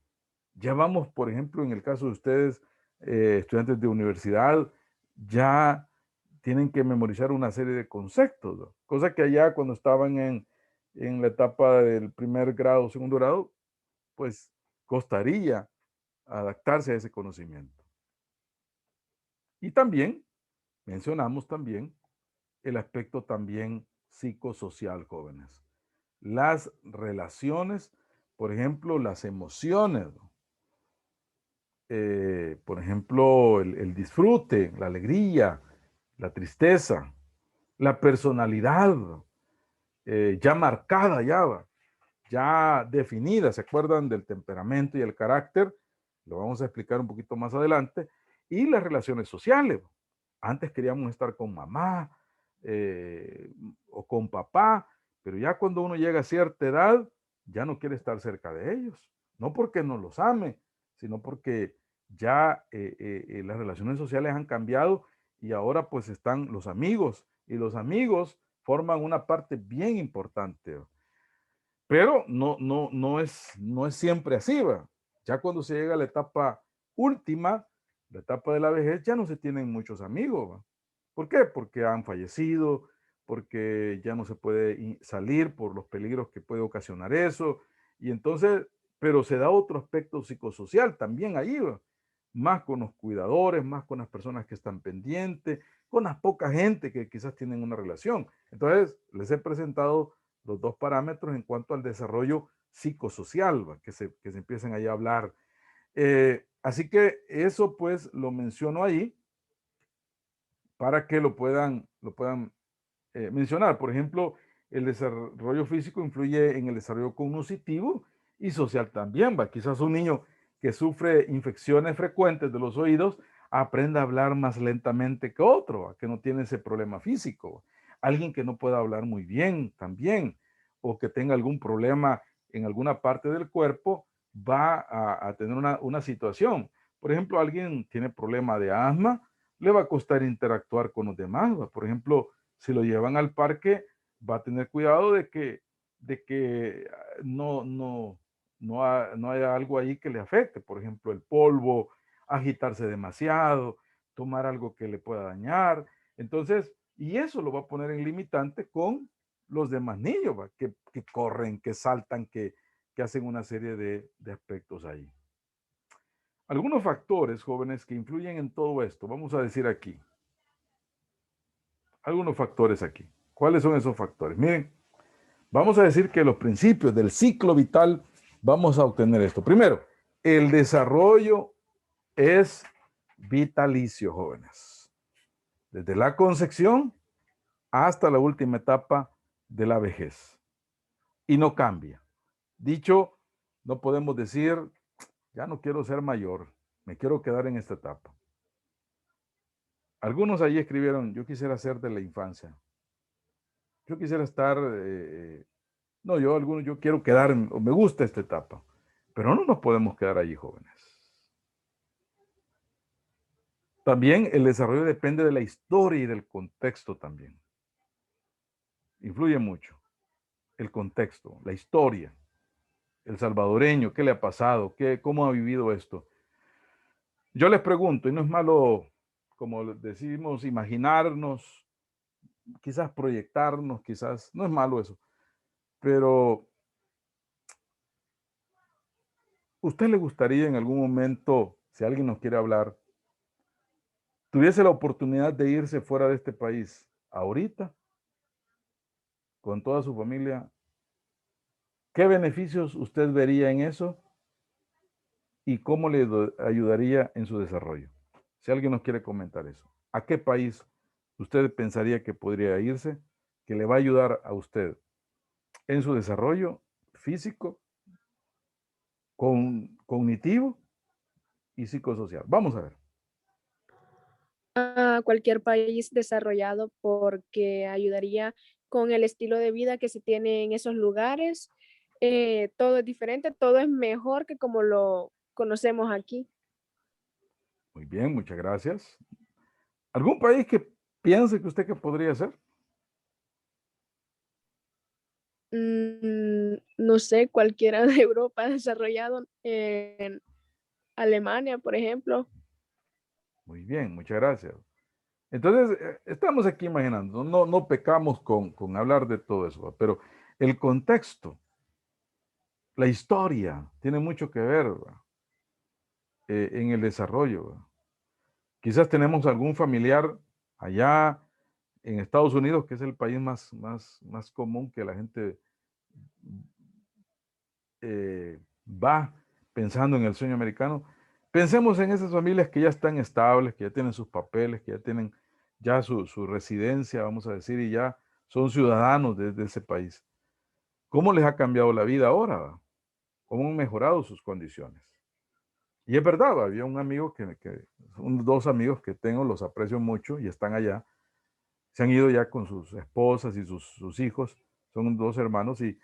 Ya vamos, por ejemplo, en el caso de ustedes, estudiantes de universidad, ya tienen que memorizar una serie de conceptos, ¿no? Cosa que allá cuando estaban en la etapa del primer grado, segundo grado, pues costaría adaptarse a ese conocimiento. Y también mencionamos también el aspecto también psicosocial, jóvenes. Las relaciones, por ejemplo, las emociones, ¿no? Por ejemplo, el disfrute, la alegría, la tristeza, la personalidad, ya marcada, ya definida. ¿Se acuerdan del temperamento y el carácter? Lo vamos a explicar un poquito más adelante. Y las relaciones sociales. Antes queríamos estar con mamá o con papá, pero ya cuando uno llega a cierta edad, ya no quiere estar cerca de ellos. No porque no los ame, sino porque ya las relaciones sociales han cambiado y ahora pues están los amigos, y los amigos forman una parte bien importante. Pero no es siempre así, ¿va? Ya cuando se llega a la etapa última, la etapa de la vejez, ya no se tienen muchos amigos, ¿va? ¿Por qué? Porque han fallecido, porque ya no se puede salir por los peligros que puede ocasionar eso. Y entonces, pero se da otro aspecto psicosocial también ahí, ¿va? Más con los cuidadores, más con las personas que están pendientes, con la poca gente que quizás tienen una relación. Entonces, les he presentado los dos parámetros en cuanto al desarrollo psicosocial, ¿va? Que se empiecen ahí a hablar. Así que eso pues lo menciono ahí para que lo puedan mencionar. Por ejemplo, el desarrollo físico influye en el desarrollo cognitivo y social también, ¿va? Quizás un niño que sufre infecciones frecuentes de los oídos aprenda a hablar más lentamente que otro, ¿va? Que no tiene ese problema físico. Alguien que no pueda hablar muy bien también, o que tenga algún problema en alguna parte del cuerpo, va a tener una situación. Por ejemplo, alguien tiene problema de asma, le va a costar interactuar con los demás, ¿va? Por ejemplo, si lo llevan al parque, va a tener cuidado de que no haya algo ahí que le afecte. Por ejemplo, el polvo, agitarse demasiado, tomar algo que le pueda dañar. Entonces, y eso lo va a poner en limitante con los demás niños, ¿va? Que corren, que saltan, que hacen una serie de aspectos ahí. Algunos factores, jóvenes, que influyen en todo esto, vamos a decir aquí. Algunos factores aquí. ¿Cuáles son esos factores? Miren, vamos a decir que los principios del ciclo vital vamos a obtener esto. Primero, el desarrollo es vitalicio, jóvenes. Desde la concepción hasta la última etapa de la vejez. Y no cambia. Dicho, no podemos decir, ya no quiero ser mayor, me quiero quedar en esta etapa. Algunos ahí escribieron, yo quisiera ser de la infancia. Yo quisiera estar, yo quiero quedar, o me gusta esta etapa. Pero no nos podemos quedar allí, jóvenes. También el desarrollo depende de la historia y del contexto también. Influye mucho. El contexto, la historia. El salvadoreño, ¿qué le ha pasado? ¿Cómo ha vivido esto? Yo les pregunto, y no es malo, como decimos, imaginarnos, quizás proyectarnos, quizás, no es malo eso, pero ¿usted le gustaría en algún momento, si alguien nos quiere hablar, tuviese la oportunidad de irse fuera de este país ahorita, con toda su familia? ¿Qué beneficios usted vería en eso? ¿Y cómo le ayudaría en su desarrollo? Si alguien nos quiere comentar eso. ¿A qué país usted pensaría que podría irse, que le va a ayudar a usted en su desarrollo físico, cognitivo y psicosocial? Vamos a ver. A cualquier país desarrollado porque ayudaría con el estilo de vida que se tiene en esos lugares. Todo es diferente, todo es mejor que como lo conocemos aquí. Muy bien, muchas gracias. ¿Algún país que piense que usted que podría ser? No sé, cualquiera de Europa desarrollado, en Alemania, por ejemplo. Muy bien, muchas gracias. Entonces, estamos aquí imaginando, no pecamos con hablar de todo eso, pero el contexto, la historia, tiene mucho que ver en el desarrollo. Quizás tenemos algún familiar allá en Estados Unidos, que es el país más común que la gente va pensando en el sueño americano. Pensemos en esas familias que ya están estables, que ya tienen sus papeles, que ya tienen ya su residencia, vamos a decir, y ya son ciudadanos de ese país. ¿Cómo les ha cambiado la vida ahora? ¿Cómo han mejorado sus condiciones? Y es verdad, había un amigo dos amigos que tengo, los aprecio mucho y están allá. Se han ido ya con sus esposas y sus hijos, son dos hermanos y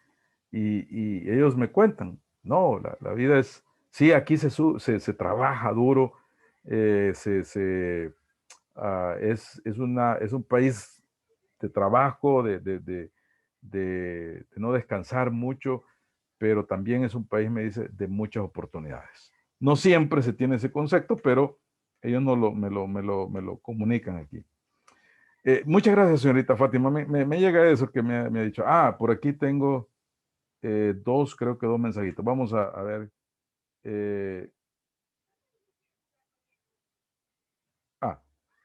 ellos me cuentan, no, la vida es, sí, aquí se trabaja duro, es un país de trabajo, de no descansar mucho, pero también es un país, me dice, de muchas oportunidades. No siempre se tiene ese concepto, pero ellos me lo comunican aquí. Muchas gracias, señorita Fátima. Me llega eso que me ha dicho. Por aquí tengo creo que dos mensajitos. Vamos a ver.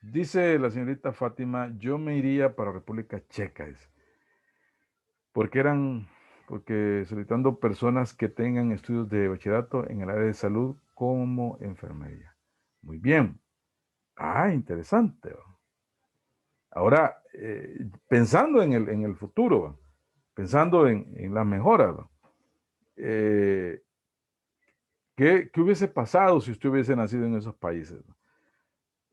Dice la señorita Fátima, yo me iría para República Checa, dice, porque solicitando personas que tengan estudios de bachillerato en el área de salud como enfermería. Muy bien. Interesante. Ahora, pensando en el futuro, pensando en las mejoras, ¿qué hubiese pasado si usted hubiese nacido en esos países?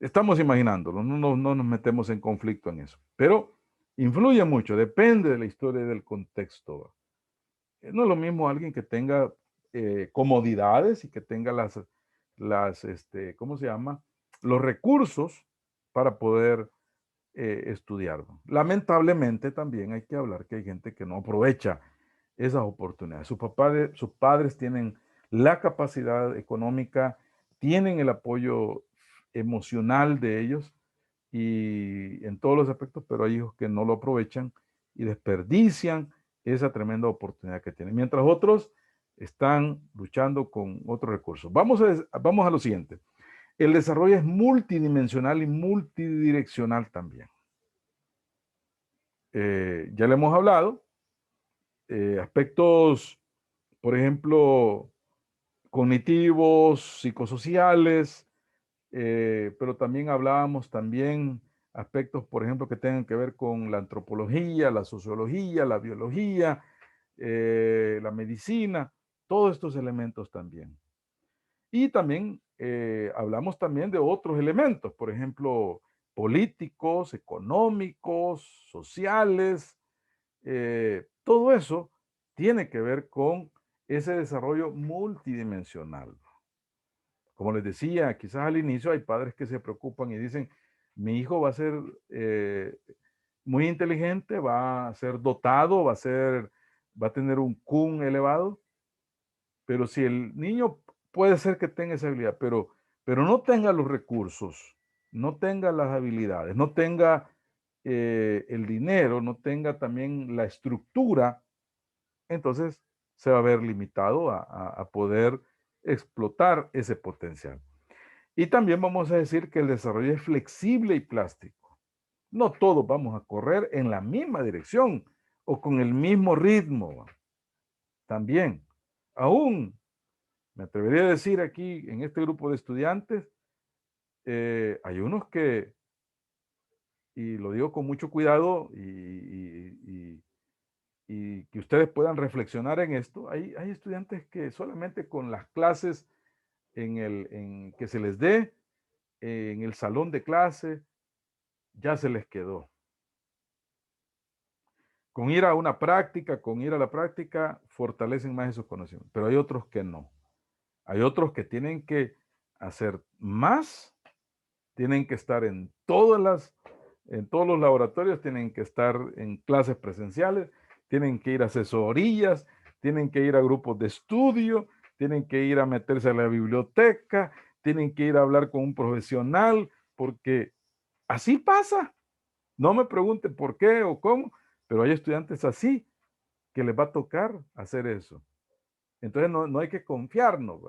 Estamos imaginándolo, no nos metemos en conflicto en eso, pero influye mucho, depende de la historia y del contexto. No es lo mismo alguien que tenga comodidades y que tenga ¿cómo se llama? Los recursos para poder estudiar. Lamentablemente también hay que hablar que hay gente que no aprovecha esas oportunidades. Sus padres tienen la capacidad económica, tienen el apoyo emocional de ellos y en todos los aspectos, pero hay hijos que no lo aprovechan y desperdician esa tremenda oportunidad que tienen, mientras otros están luchando con otros recursos. Vamos a lo siguiente. El desarrollo es multidimensional y multidireccional también. Ya le hemos hablado, aspectos, por ejemplo, cognitivos, psicosociales, pero también hablábamos aspectos, por ejemplo, que tengan que ver con la antropología, la sociología, la biología, la medicina, todos estos elementos también. Y también hablamos también de otros elementos, por ejemplo, políticos, económicos, sociales, todo eso tiene que ver con ese desarrollo multidimensional. Como les decía, quizás al inicio hay padres que se preocupan y dicen, mi hijo va a ser muy inteligente, va a ser dotado, va a tener un QI elevado, pero si el niño puede ser que tenga esa habilidad, pero no tenga los recursos, no tenga las habilidades, no tenga el dinero, no tenga también la estructura, entonces se va a ver limitado a poder explotar ese potencial. Y también vamos a decir que el desarrollo es flexible y plástico. No todos vamos a correr en la misma dirección o con el mismo ritmo. También, aún, me atrevería a decir aquí en este grupo de estudiantes, hay unos que, y lo digo con mucho cuidado y que ustedes puedan reflexionar en esto, hay estudiantes que solamente con las clases que se les dé en el salón de clase, ya se les quedó. Con ir a la práctica, fortalecen más esos conocimientos, pero hay otros que no. Hay otros que tienen que hacer más, tienen que estar en todos los laboratorios, tienen que estar en clases presenciales, tienen que ir a asesorías, tienen que ir a grupos de estudio, tienen que ir a meterse a la biblioteca, tienen que ir a hablar con un profesional, porque así pasa. No me pregunten por qué o cómo, pero hay estudiantes así que les va a tocar hacer eso. Entonces no hay que confiarnos.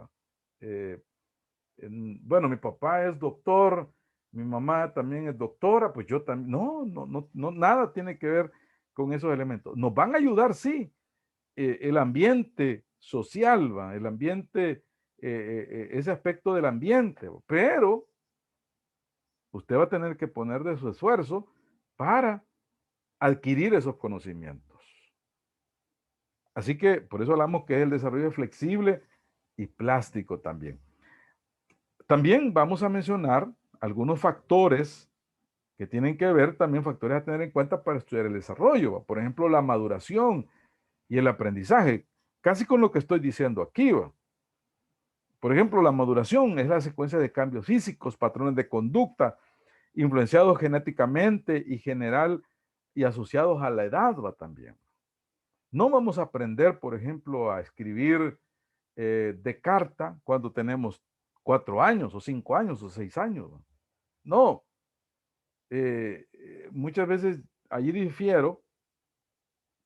Bueno, mi papá es doctor, mi mamá también es doctora, pues yo también. No, nada tiene que ver con esos elementos. Nos van a ayudar, sí, el ambiente social, el ambiente, ese aspecto del ambiente, pero usted va a tener que poner de su esfuerzo para adquirir esos conocimientos. Así que por eso hablamos que es el desarrollo flexible y plástico también. También vamos a mencionar algunos factores que tienen que ver, también factores a tener en cuenta para estudiar el desarrollo. Por ejemplo, la maduración y el aprendizaje, casi con lo que estoy diciendo aquí. Por ejemplo, la maduración es la secuencia de cambios físicos, patrones de conducta influenciados genéticamente y general y asociados a la edad va también. No vamos a aprender, por ejemplo, a escribir de carta cuando tenemos 4 años o 5 años o 6 años. No. Muchas veces allí difiero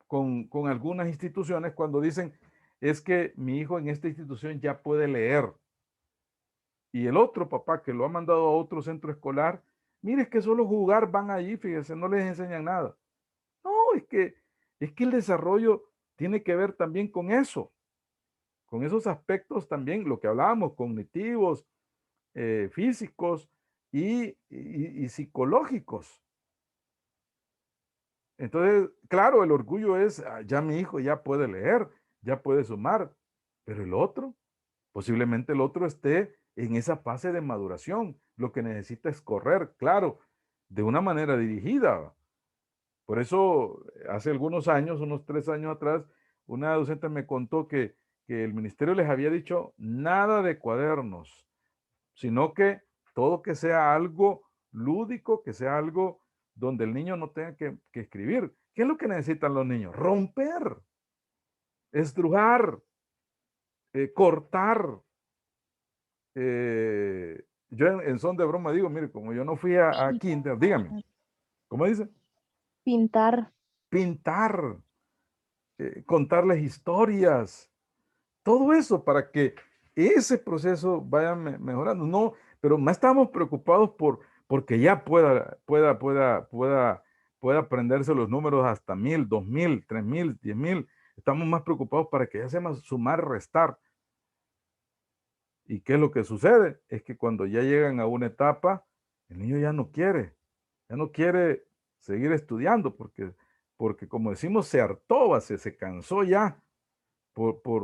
con algunas instituciones cuando dicen es que mi hijo en esta institución ya puede leer. Y el otro papá que lo ha mandado a otro centro escolar, mire, es que solo jugar van allí, fíjese, no les enseñan nada. No, es que el desarrollo tiene que ver también con eso, con esos aspectos también, lo que hablábamos, cognitivos, físicos y psicológicos. Entonces, claro, el orgullo es, ya mi hijo ya puede leer, ya puede sumar, pero el otro, posiblemente el otro esté en esa fase de maduración. Lo que necesita es correr, claro, de una manera dirigida. Por eso, hace algunos años, unos 3 años atrás, una docente me contó que el ministerio les había dicho nada de cuadernos, sino que todo que sea algo lúdico, que sea algo donde el niño no tenga que escribir. ¿Qué es lo que necesitan los niños? Romper, estrujar, cortar. Yo en son de broma digo, mire, como yo no fui a kinder, dígame, ¿cómo dice? Pintar. Pintar, contarles historias, todo eso para que ese proceso vaya mejorando. No, pero más estamos preocupados porque ya pueda aprenderse los números hasta 1000, 2000, 3000, 10,000. Estamos más preocupados para que ya sea más sumar, restar. ¿Y qué es lo que sucede? Es que cuando ya llegan a una etapa, el niño ya no quiere seguir estudiando porque como decimos, se hartó, se cansó ya por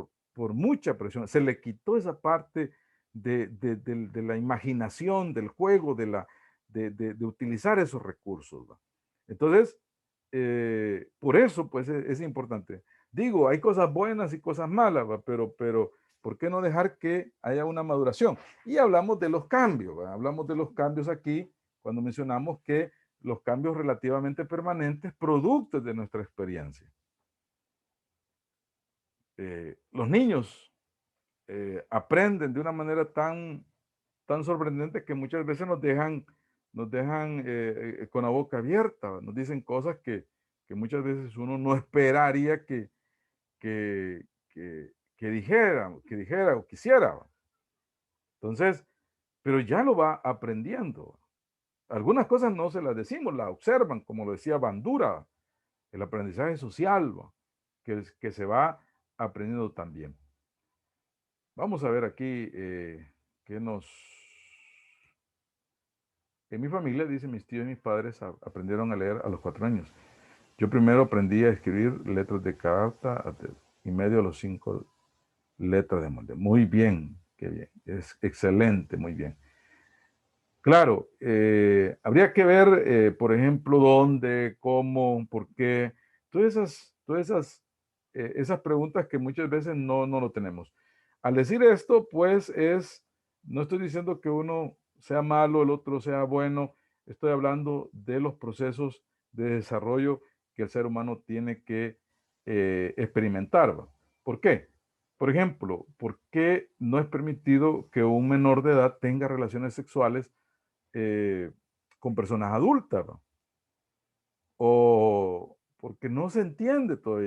mucha presión. Se le quitó esa parte de la imaginación, del juego, de utilizar esos recursos, ¿va? Entonces, por eso, pues, es importante. Digo, hay cosas buenas y cosas malas, ¿va? Pero, ¿por qué no dejar que haya una maduración? Y hablamos de los cambios, ¿va? Hablamos de los cambios aquí cuando mencionamos que los cambios relativamente permanentes, productos de nuestra experiencia. Los niños aprenden de una manera tan sorprendente que muchas veces nos dejan con la boca abierta, nos dicen cosas que muchas veces uno no esperaría que dijera o quisiera. Entonces, pero ya lo va aprendiendo. Algunas cosas no se las decimos, las observan, como lo decía Bandura, el aprendizaje social, que se va aprendiendo también. Vamos a ver aquí qué nos... En mi familia, dice, mis tíos y mis padres aprendieron a leer a los 4 años. Yo primero aprendí a escribir letras de carta y medio a los 5 letras de molde. Muy bien, qué bien. Es excelente, muy bien. Claro, habría que ver, por ejemplo, dónde, cómo, por qué. Todas esas preguntas que muchas veces no lo tenemos. Al decir esto, pues no estoy diciendo que uno sea malo, el otro sea bueno. Estoy hablando de los procesos de desarrollo que el ser humano tiene que experimentar, ¿va? ¿Por qué? Por ejemplo, ¿por qué no es permitido que un menor de edad tenga relaciones sexuales con personas adultas, ¿no? O porque no se entiende toda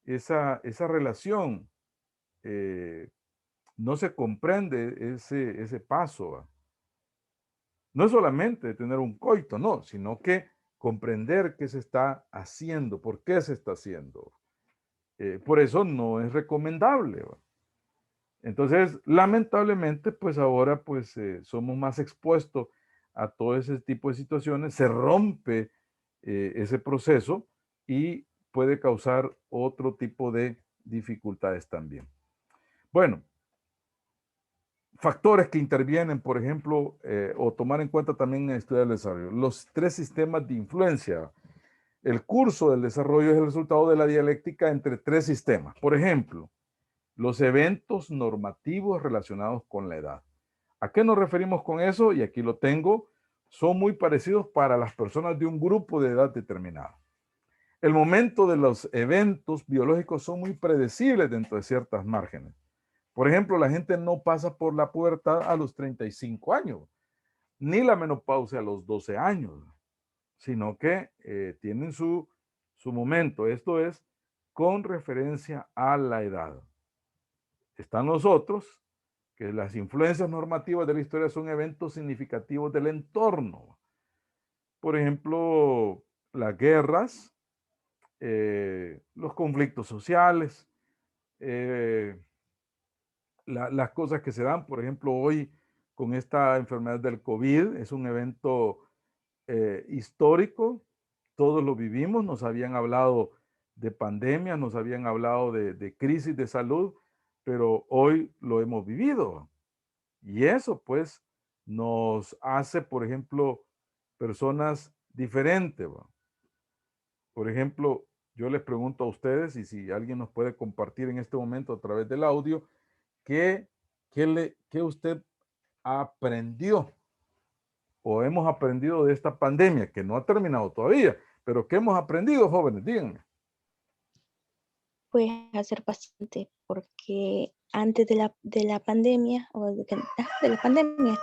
esa relación, no se comprende ese paso, ¿va? No es solamente tener un coito, no, sino que comprender qué se está haciendo, por qué se está haciendo. Por eso no es recomendable, ¿va? Entonces, lamentablemente, pues ahora pues somos más expuestos a todo ese tipo de situaciones, se rompe ese proceso y puede causar otro tipo de dificultades también. Bueno, factores que intervienen, por ejemplo, o tomar en cuenta también en el estudio del desarrollo. Los 3 sistemas de influencia. El curso del desarrollo es el resultado de la dialéctica entre 3 sistemas. Por ejemplo, los eventos normativos relacionados con la edad. ¿A qué nos referimos con eso? Y aquí lo tengo. son muy parecidos para las personas de un grupo de edad determinado. El momento de los eventos biológicos son muy predecibles dentro de ciertas márgenes. Por ejemplo, la gente no pasa por la pubertad a los 35 años, ni la menopausia a los 12 años, sino que tienen su momento. Esto es con referencia a la edad. Están los otros, que las influencias normativas de la historia son eventos significativos del entorno. Por ejemplo, las guerras, los conflictos sociales, las cosas que se dan, por ejemplo, hoy con esta enfermedad del COVID, es un evento histórico, todos lo vivimos, nos habían hablado de pandemia, nos habían hablado de crisis de salud, pero hoy lo hemos vivido. Y eso pues nos hace, por ejemplo, personas diferentes. ¿Va? Por ejemplo, yo les pregunto a ustedes y si alguien nos puede compartir en este momento a través del audio, ¿qué usted aprendió o hemos aprendido de esta pandemia que no ha terminado todavía? Pero ¿qué hemos aprendido, jóvenes? Díganme. Pues a ser paciente, porque antes de la pandemia, o de la pandemia,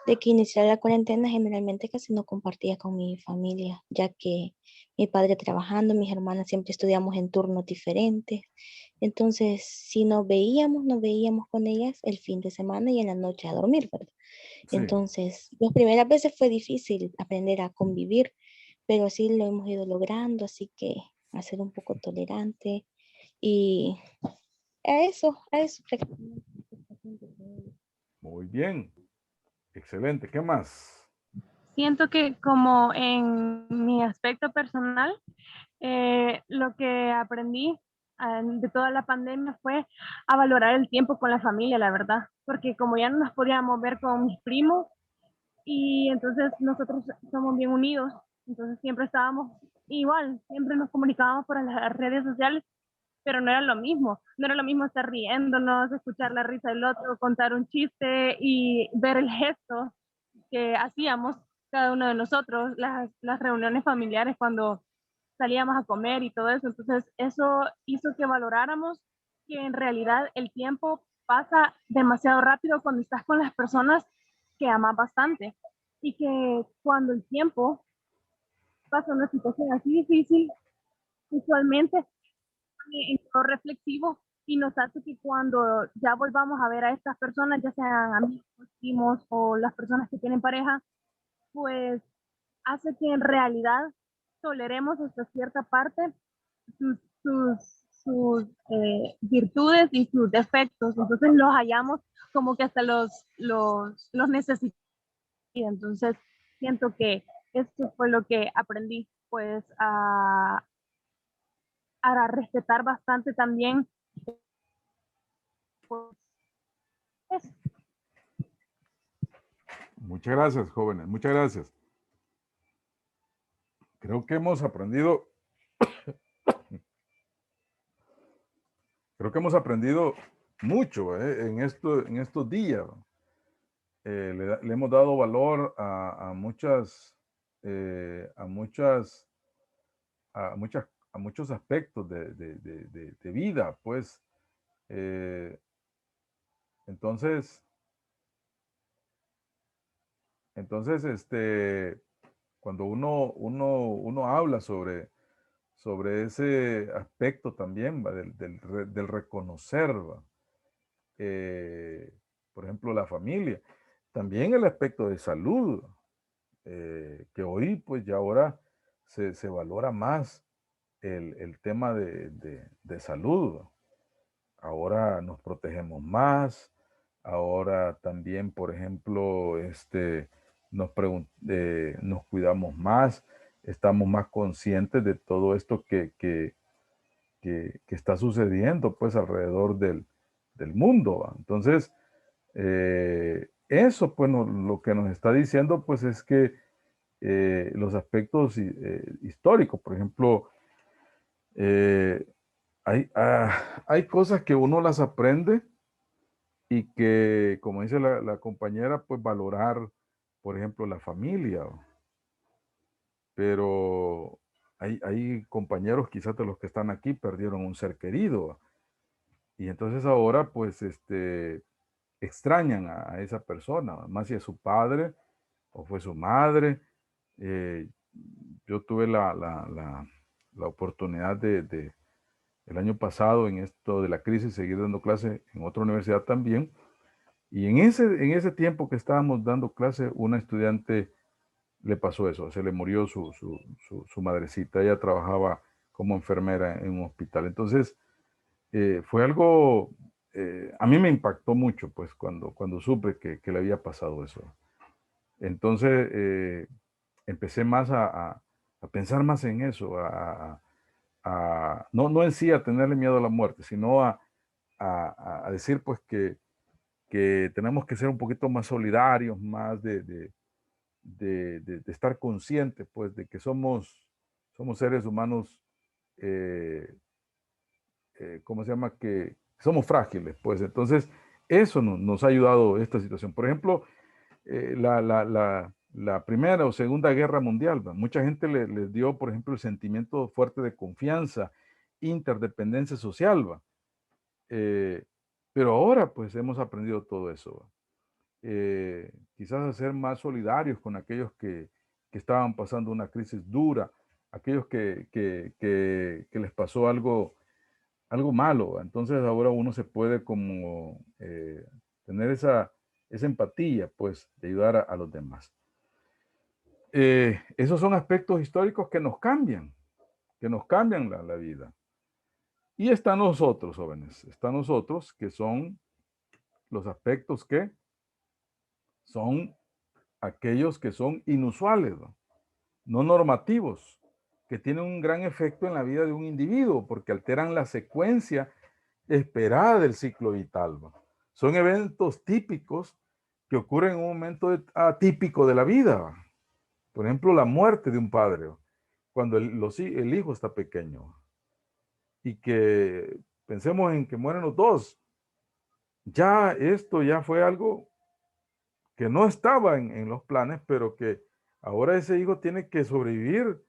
de que iniciara la cuarentena, generalmente casi no compartía con mi familia, ya que mi padre trabajando, mis hermanas siempre estudiamos en turnos diferentes. Entonces, si nos veíamos con ellas el fin de semana y en la noche a dormir, ¿verdad? Sí. Entonces, las primeras veces fue difícil aprender a convivir, pero sí lo hemos ido logrando, así que a ser un poco tolerante y a eso. Muy bien. Excelente. ¿Qué más? Siento que como en mi aspecto personal, lo que aprendí de toda la pandemia fue a valorar el tiempo con la familia, la verdad, porque como ya no nos podíamos ver con mis primos y entonces nosotros somos bien unidos, entonces siempre estábamos igual, siempre nos comunicábamos por las redes sociales, pero no era lo mismo estar riéndonos, escuchar la risa del otro, contar un chiste y ver el gesto que hacíamos cada uno de nosotros, las reuniones familiares cuando salíamos a comer y todo eso. Entonces, eso hizo que valoráramos que en realidad el tiempo pasa demasiado rápido cuando estás con las personas que amas bastante y que cuando el tiempo pasa una situación así difícil, usualmente en todo reflexivo y nos hace que cuando ya volvamos a ver a estas personas, ya sean amigos, primos o las personas que tienen pareja, pues hace que en realidad toleremos hasta cierta parte sus, virtudes y sus defectos. Entonces los hallamos como que hasta los necesitamos. Entonces siento que esto fue lo que aprendí, pues a respetar bastante también. Pues, eso. Muchas gracias, jóvenes. Muchas gracias. Creo que hemos aprendido mucho en estos días. Le hemos dado valor a muchos aspectos de vida, pues. Entonces, cuando uno habla sobre ese aspecto también, ¿va? Del reconocer, ¿va? Por ejemplo, la familia. También el aspecto de salud, que hoy, pues ya ahora se valora más el tema de salud. ¿Va? Ahora nos protegemos más. Ahora también, por ejemplo, nos cuidamos más, estamos más conscientes de todo esto que está sucediendo pues alrededor del mundo. ¿Va? Entonces, eso pues lo que nos está diciendo pues es que los aspectos históricos, por ejemplo, hay cosas que uno las aprende y que, como dice la compañera, pues valorar por ejemplo, la familia, ¿va? Pero hay compañeros quizás de los que están aquí perdieron un ser querido, ¿va? Y entonces ahora pues extrañan a esa persona, ¿va? Más si es su padre o fue su madre. Eh, yo tuve la oportunidad el año pasado en esto de la crisis seguir dando clase en otra universidad también. Y en ese tiempo que estábamos dando clase, una estudiante le pasó eso, se le murió su madrecita. Ella trabajaba como enfermera en un hospital. Entonces, fue algo, a mí me impactó mucho, pues, cuando supe que le había pasado eso. Entonces, empecé más a pensar más en eso, no en sí a tenerle miedo a la muerte, sino a decir, pues, que tenemos que ser un poquito más solidarios, más de estar conscientes, pues, de que somos seres humanos, ¿cómo se llama? Que somos frágiles, pues. Entonces, eso nos ha ayudado esta situación. Por ejemplo, la Primera o Segunda Guerra Mundial, ¿va? Mucha gente les dio, por ejemplo, el sentimiento fuerte de confianza, interdependencia social, ¿va? Pero ahora, pues, hemos aprendido todo eso, ¿va? Quizás a ser más solidarios con aquellos que estaban pasando una crisis dura, aquellos que les pasó algo malo, ¿va? Entonces ahora uno se puede como tener esa empatía, pues, de ayudar a los demás. Esos son aspectos históricos que nos cambian la vida. Y está nosotros, jóvenes, está nosotros, que son los aspectos que son aquellos que son inusuales, no normativos, que tienen un gran efecto en la vida de un individuo, porque alteran la secuencia esperada del ciclo vital, ¿va? Son eventos típicos que ocurren en un momento atípico de la vida, ¿va? Por ejemplo, la muerte de un padre, ¿va? Cuando el hijo está pequeño, ¿va? Y que pensemos en que mueren los dos. Ya esto ya fue algo que no estaba en los planes, pero que ahora ese hijo tiene que sobrevivir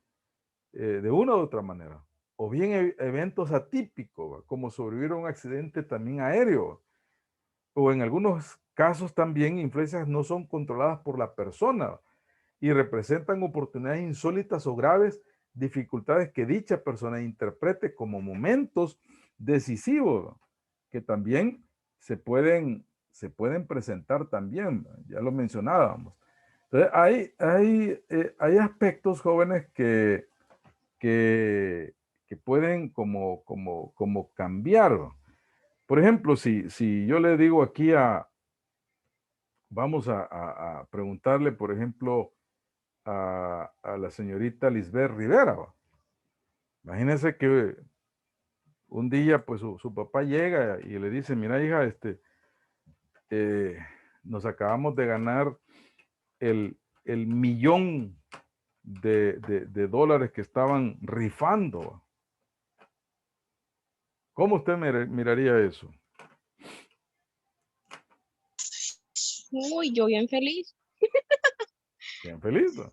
de una u otra manera. O bien eventos atípicos, ¿va? Como sobrevivir a un accidente también aéreo, ¿va? O en algunos casos también influencias no son controladas por la persona, ¿va? Y representan oportunidades insólitas o graves dificultades que dicha persona interprete como momentos decisivos, ¿va? Que también se pueden presentar también, ¿va? Ya lo mencionábamos. Entonces, hay aspectos, jóvenes, que pueden como cambiar. Por ejemplo, si yo le digo aquí vamos a preguntarle, por ejemplo, a la señorita Lisbeth Rivera, ¿va? Imagínense que un día, pues, su papá llega y le dice, mira, hija, eh, nos acabamos de ganar el millón de dólares que estaban rifando, ¿va? ¿Cómo usted miraría eso? Uy, yo bien feliz. Bien feliz, ¿va?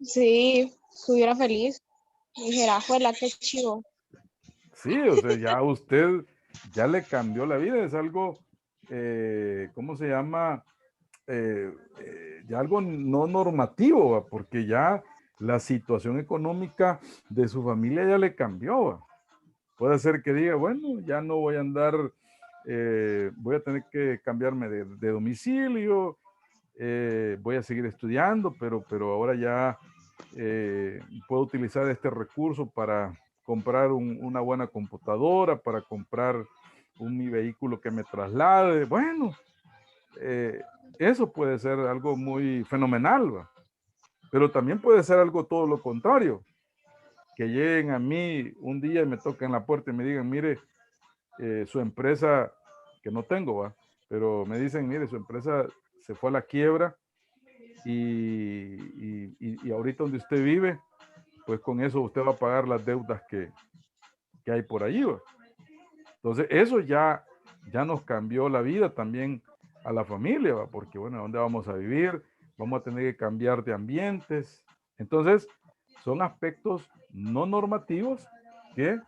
Sí, estuviera feliz. Dijera, juela, qué chivo. Sí, o sea, ya usted ya le cambió la vida, es algo, ¿cómo se llama? Ya algo no normativo, ¿va? Porque ya la situación económica de su familia ya le cambió, ¿va? Puede ser que diga, bueno, ya no voy a andar, voy a tener que cambiarme de domicilio, voy a seguir estudiando, pero ahora ya puedo utilizar este recurso para comprar una buena computadora, para comprar mi vehículo que me traslade. Bueno, eso puede ser algo muy fenomenal, ¿va? Pero también puede ser algo todo lo contrario, que lleguen a mí un día y me toquen la puerta y me digan, mire, su empresa, que no tengo, ¿va? Pero me dicen, mire, su empresa se fue a la quiebra y ahorita donde usted vive, pues con eso usted va a pagar las deudas que hay por allí, ¿va? Entonces eso ya nos cambió la vida también a la familia, ¿va? Porque bueno, ¿dónde vamos a vivir? vamos a tener que cambiar de ambientes. Entonces, son aspectos no normativos que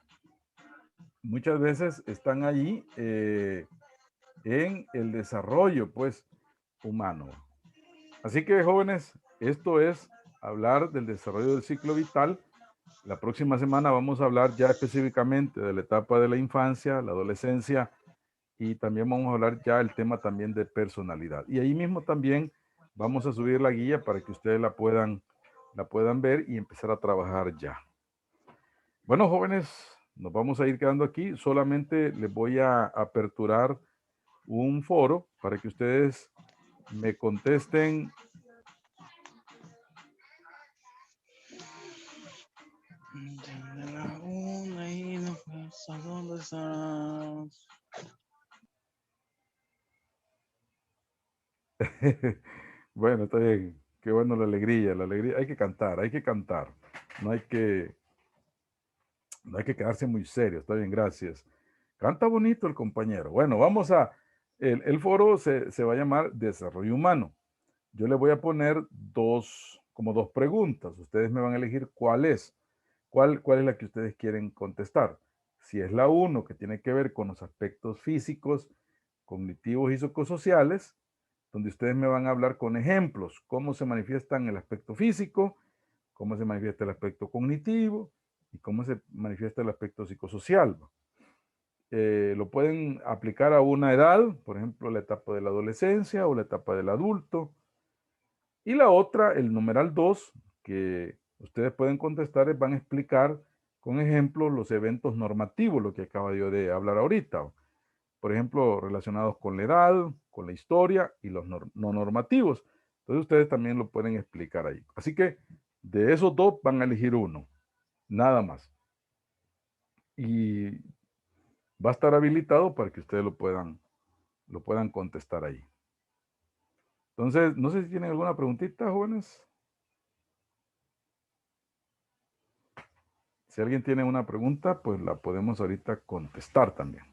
muchas veces están allí en el desarrollo, pues, humano. Así que, jóvenes, esto es hablar del desarrollo del ciclo vital. La próxima semana vamos a hablar ya específicamente de la etapa de la infancia, la adolescencia, y también vamos a hablar ya el tema también de personalidad. Y ahí mismo también vamos a subir la guía para que ustedes la puedan ver y empezar a trabajar ya. Bueno, jóvenes, nos vamos a ir quedando aquí. Solamente les voy a aperturar un foro para que ustedes me contesten. Bueno, está bien. Qué bueno la alegría, la alegría. Hay que cantar, hay que cantar. No hay que quedarse muy serio. Está bien, gracias. Canta bonito el compañero. Bueno, vamos a, el foro se va a llamar Desarrollo Humano. Yo le voy a poner como dos preguntas. Ustedes me van a elegir cuál es la que ustedes quieren contestar. Si es la 1, que tiene que ver con los aspectos físicos, cognitivos y psicosociales, donde ustedes me van a hablar con ejemplos, cómo se manifiestan el aspecto físico, cómo se manifiesta el aspecto cognitivo y cómo se manifiesta el aspecto psicosocial. Lo pueden aplicar a una edad, por ejemplo, la etapa de la adolescencia o la etapa del adulto. Y la otra, el numeral 2, que ustedes pueden contestar, van a explicar con ejemplos los eventos normativos, lo que acaba yo de hablar ahorita. Por ejemplo, relacionados con la edad, con la historia y los no normativos. Entonces ustedes también lo pueden explicar ahí. Así que de esos dos van a elegir uno, nada más. Y va a estar habilitado para que ustedes lo puedan contestar ahí. Entonces, no sé si tienen alguna preguntita, jóvenes. Si alguien tiene una pregunta, pues la podemos ahorita contestar también.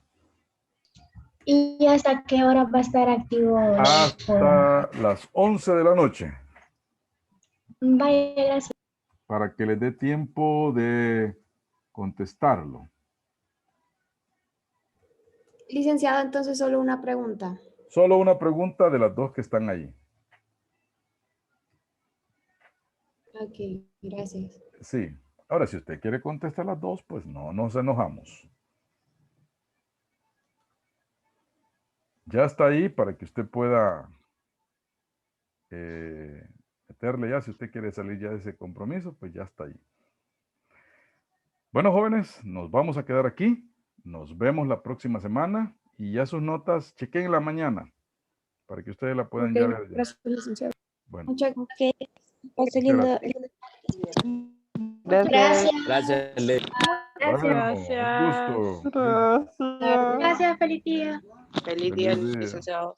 ¿Y hasta qué hora va a estar activo? Hasta las 11 de la noche. Vaya, gracias. Para que les dé tiempo de contestarlo. Licenciado, entonces solo una pregunta. Solo una pregunta de las dos que están ahí. Ok, gracias. Sí. Ahora, si usted quiere contestar las dos, pues no nos enojamos. Ya está ahí para que usted pueda meterle ya. Si usted quiere salir ya de ese compromiso, pues ya está ahí. Bueno, jóvenes, nos vamos a quedar aquí. Nos vemos la próxima semana. Y ya sus notas, chequen en la mañana. Para que ustedes la puedan ya ver. Gracias, licenciado. Bueno. Muchas Ok, pase lindo. Gracias. Gracias, Ley. Bueno, un gusto. Gracias, feliz día. Feliz día, Feliz día. licenciado.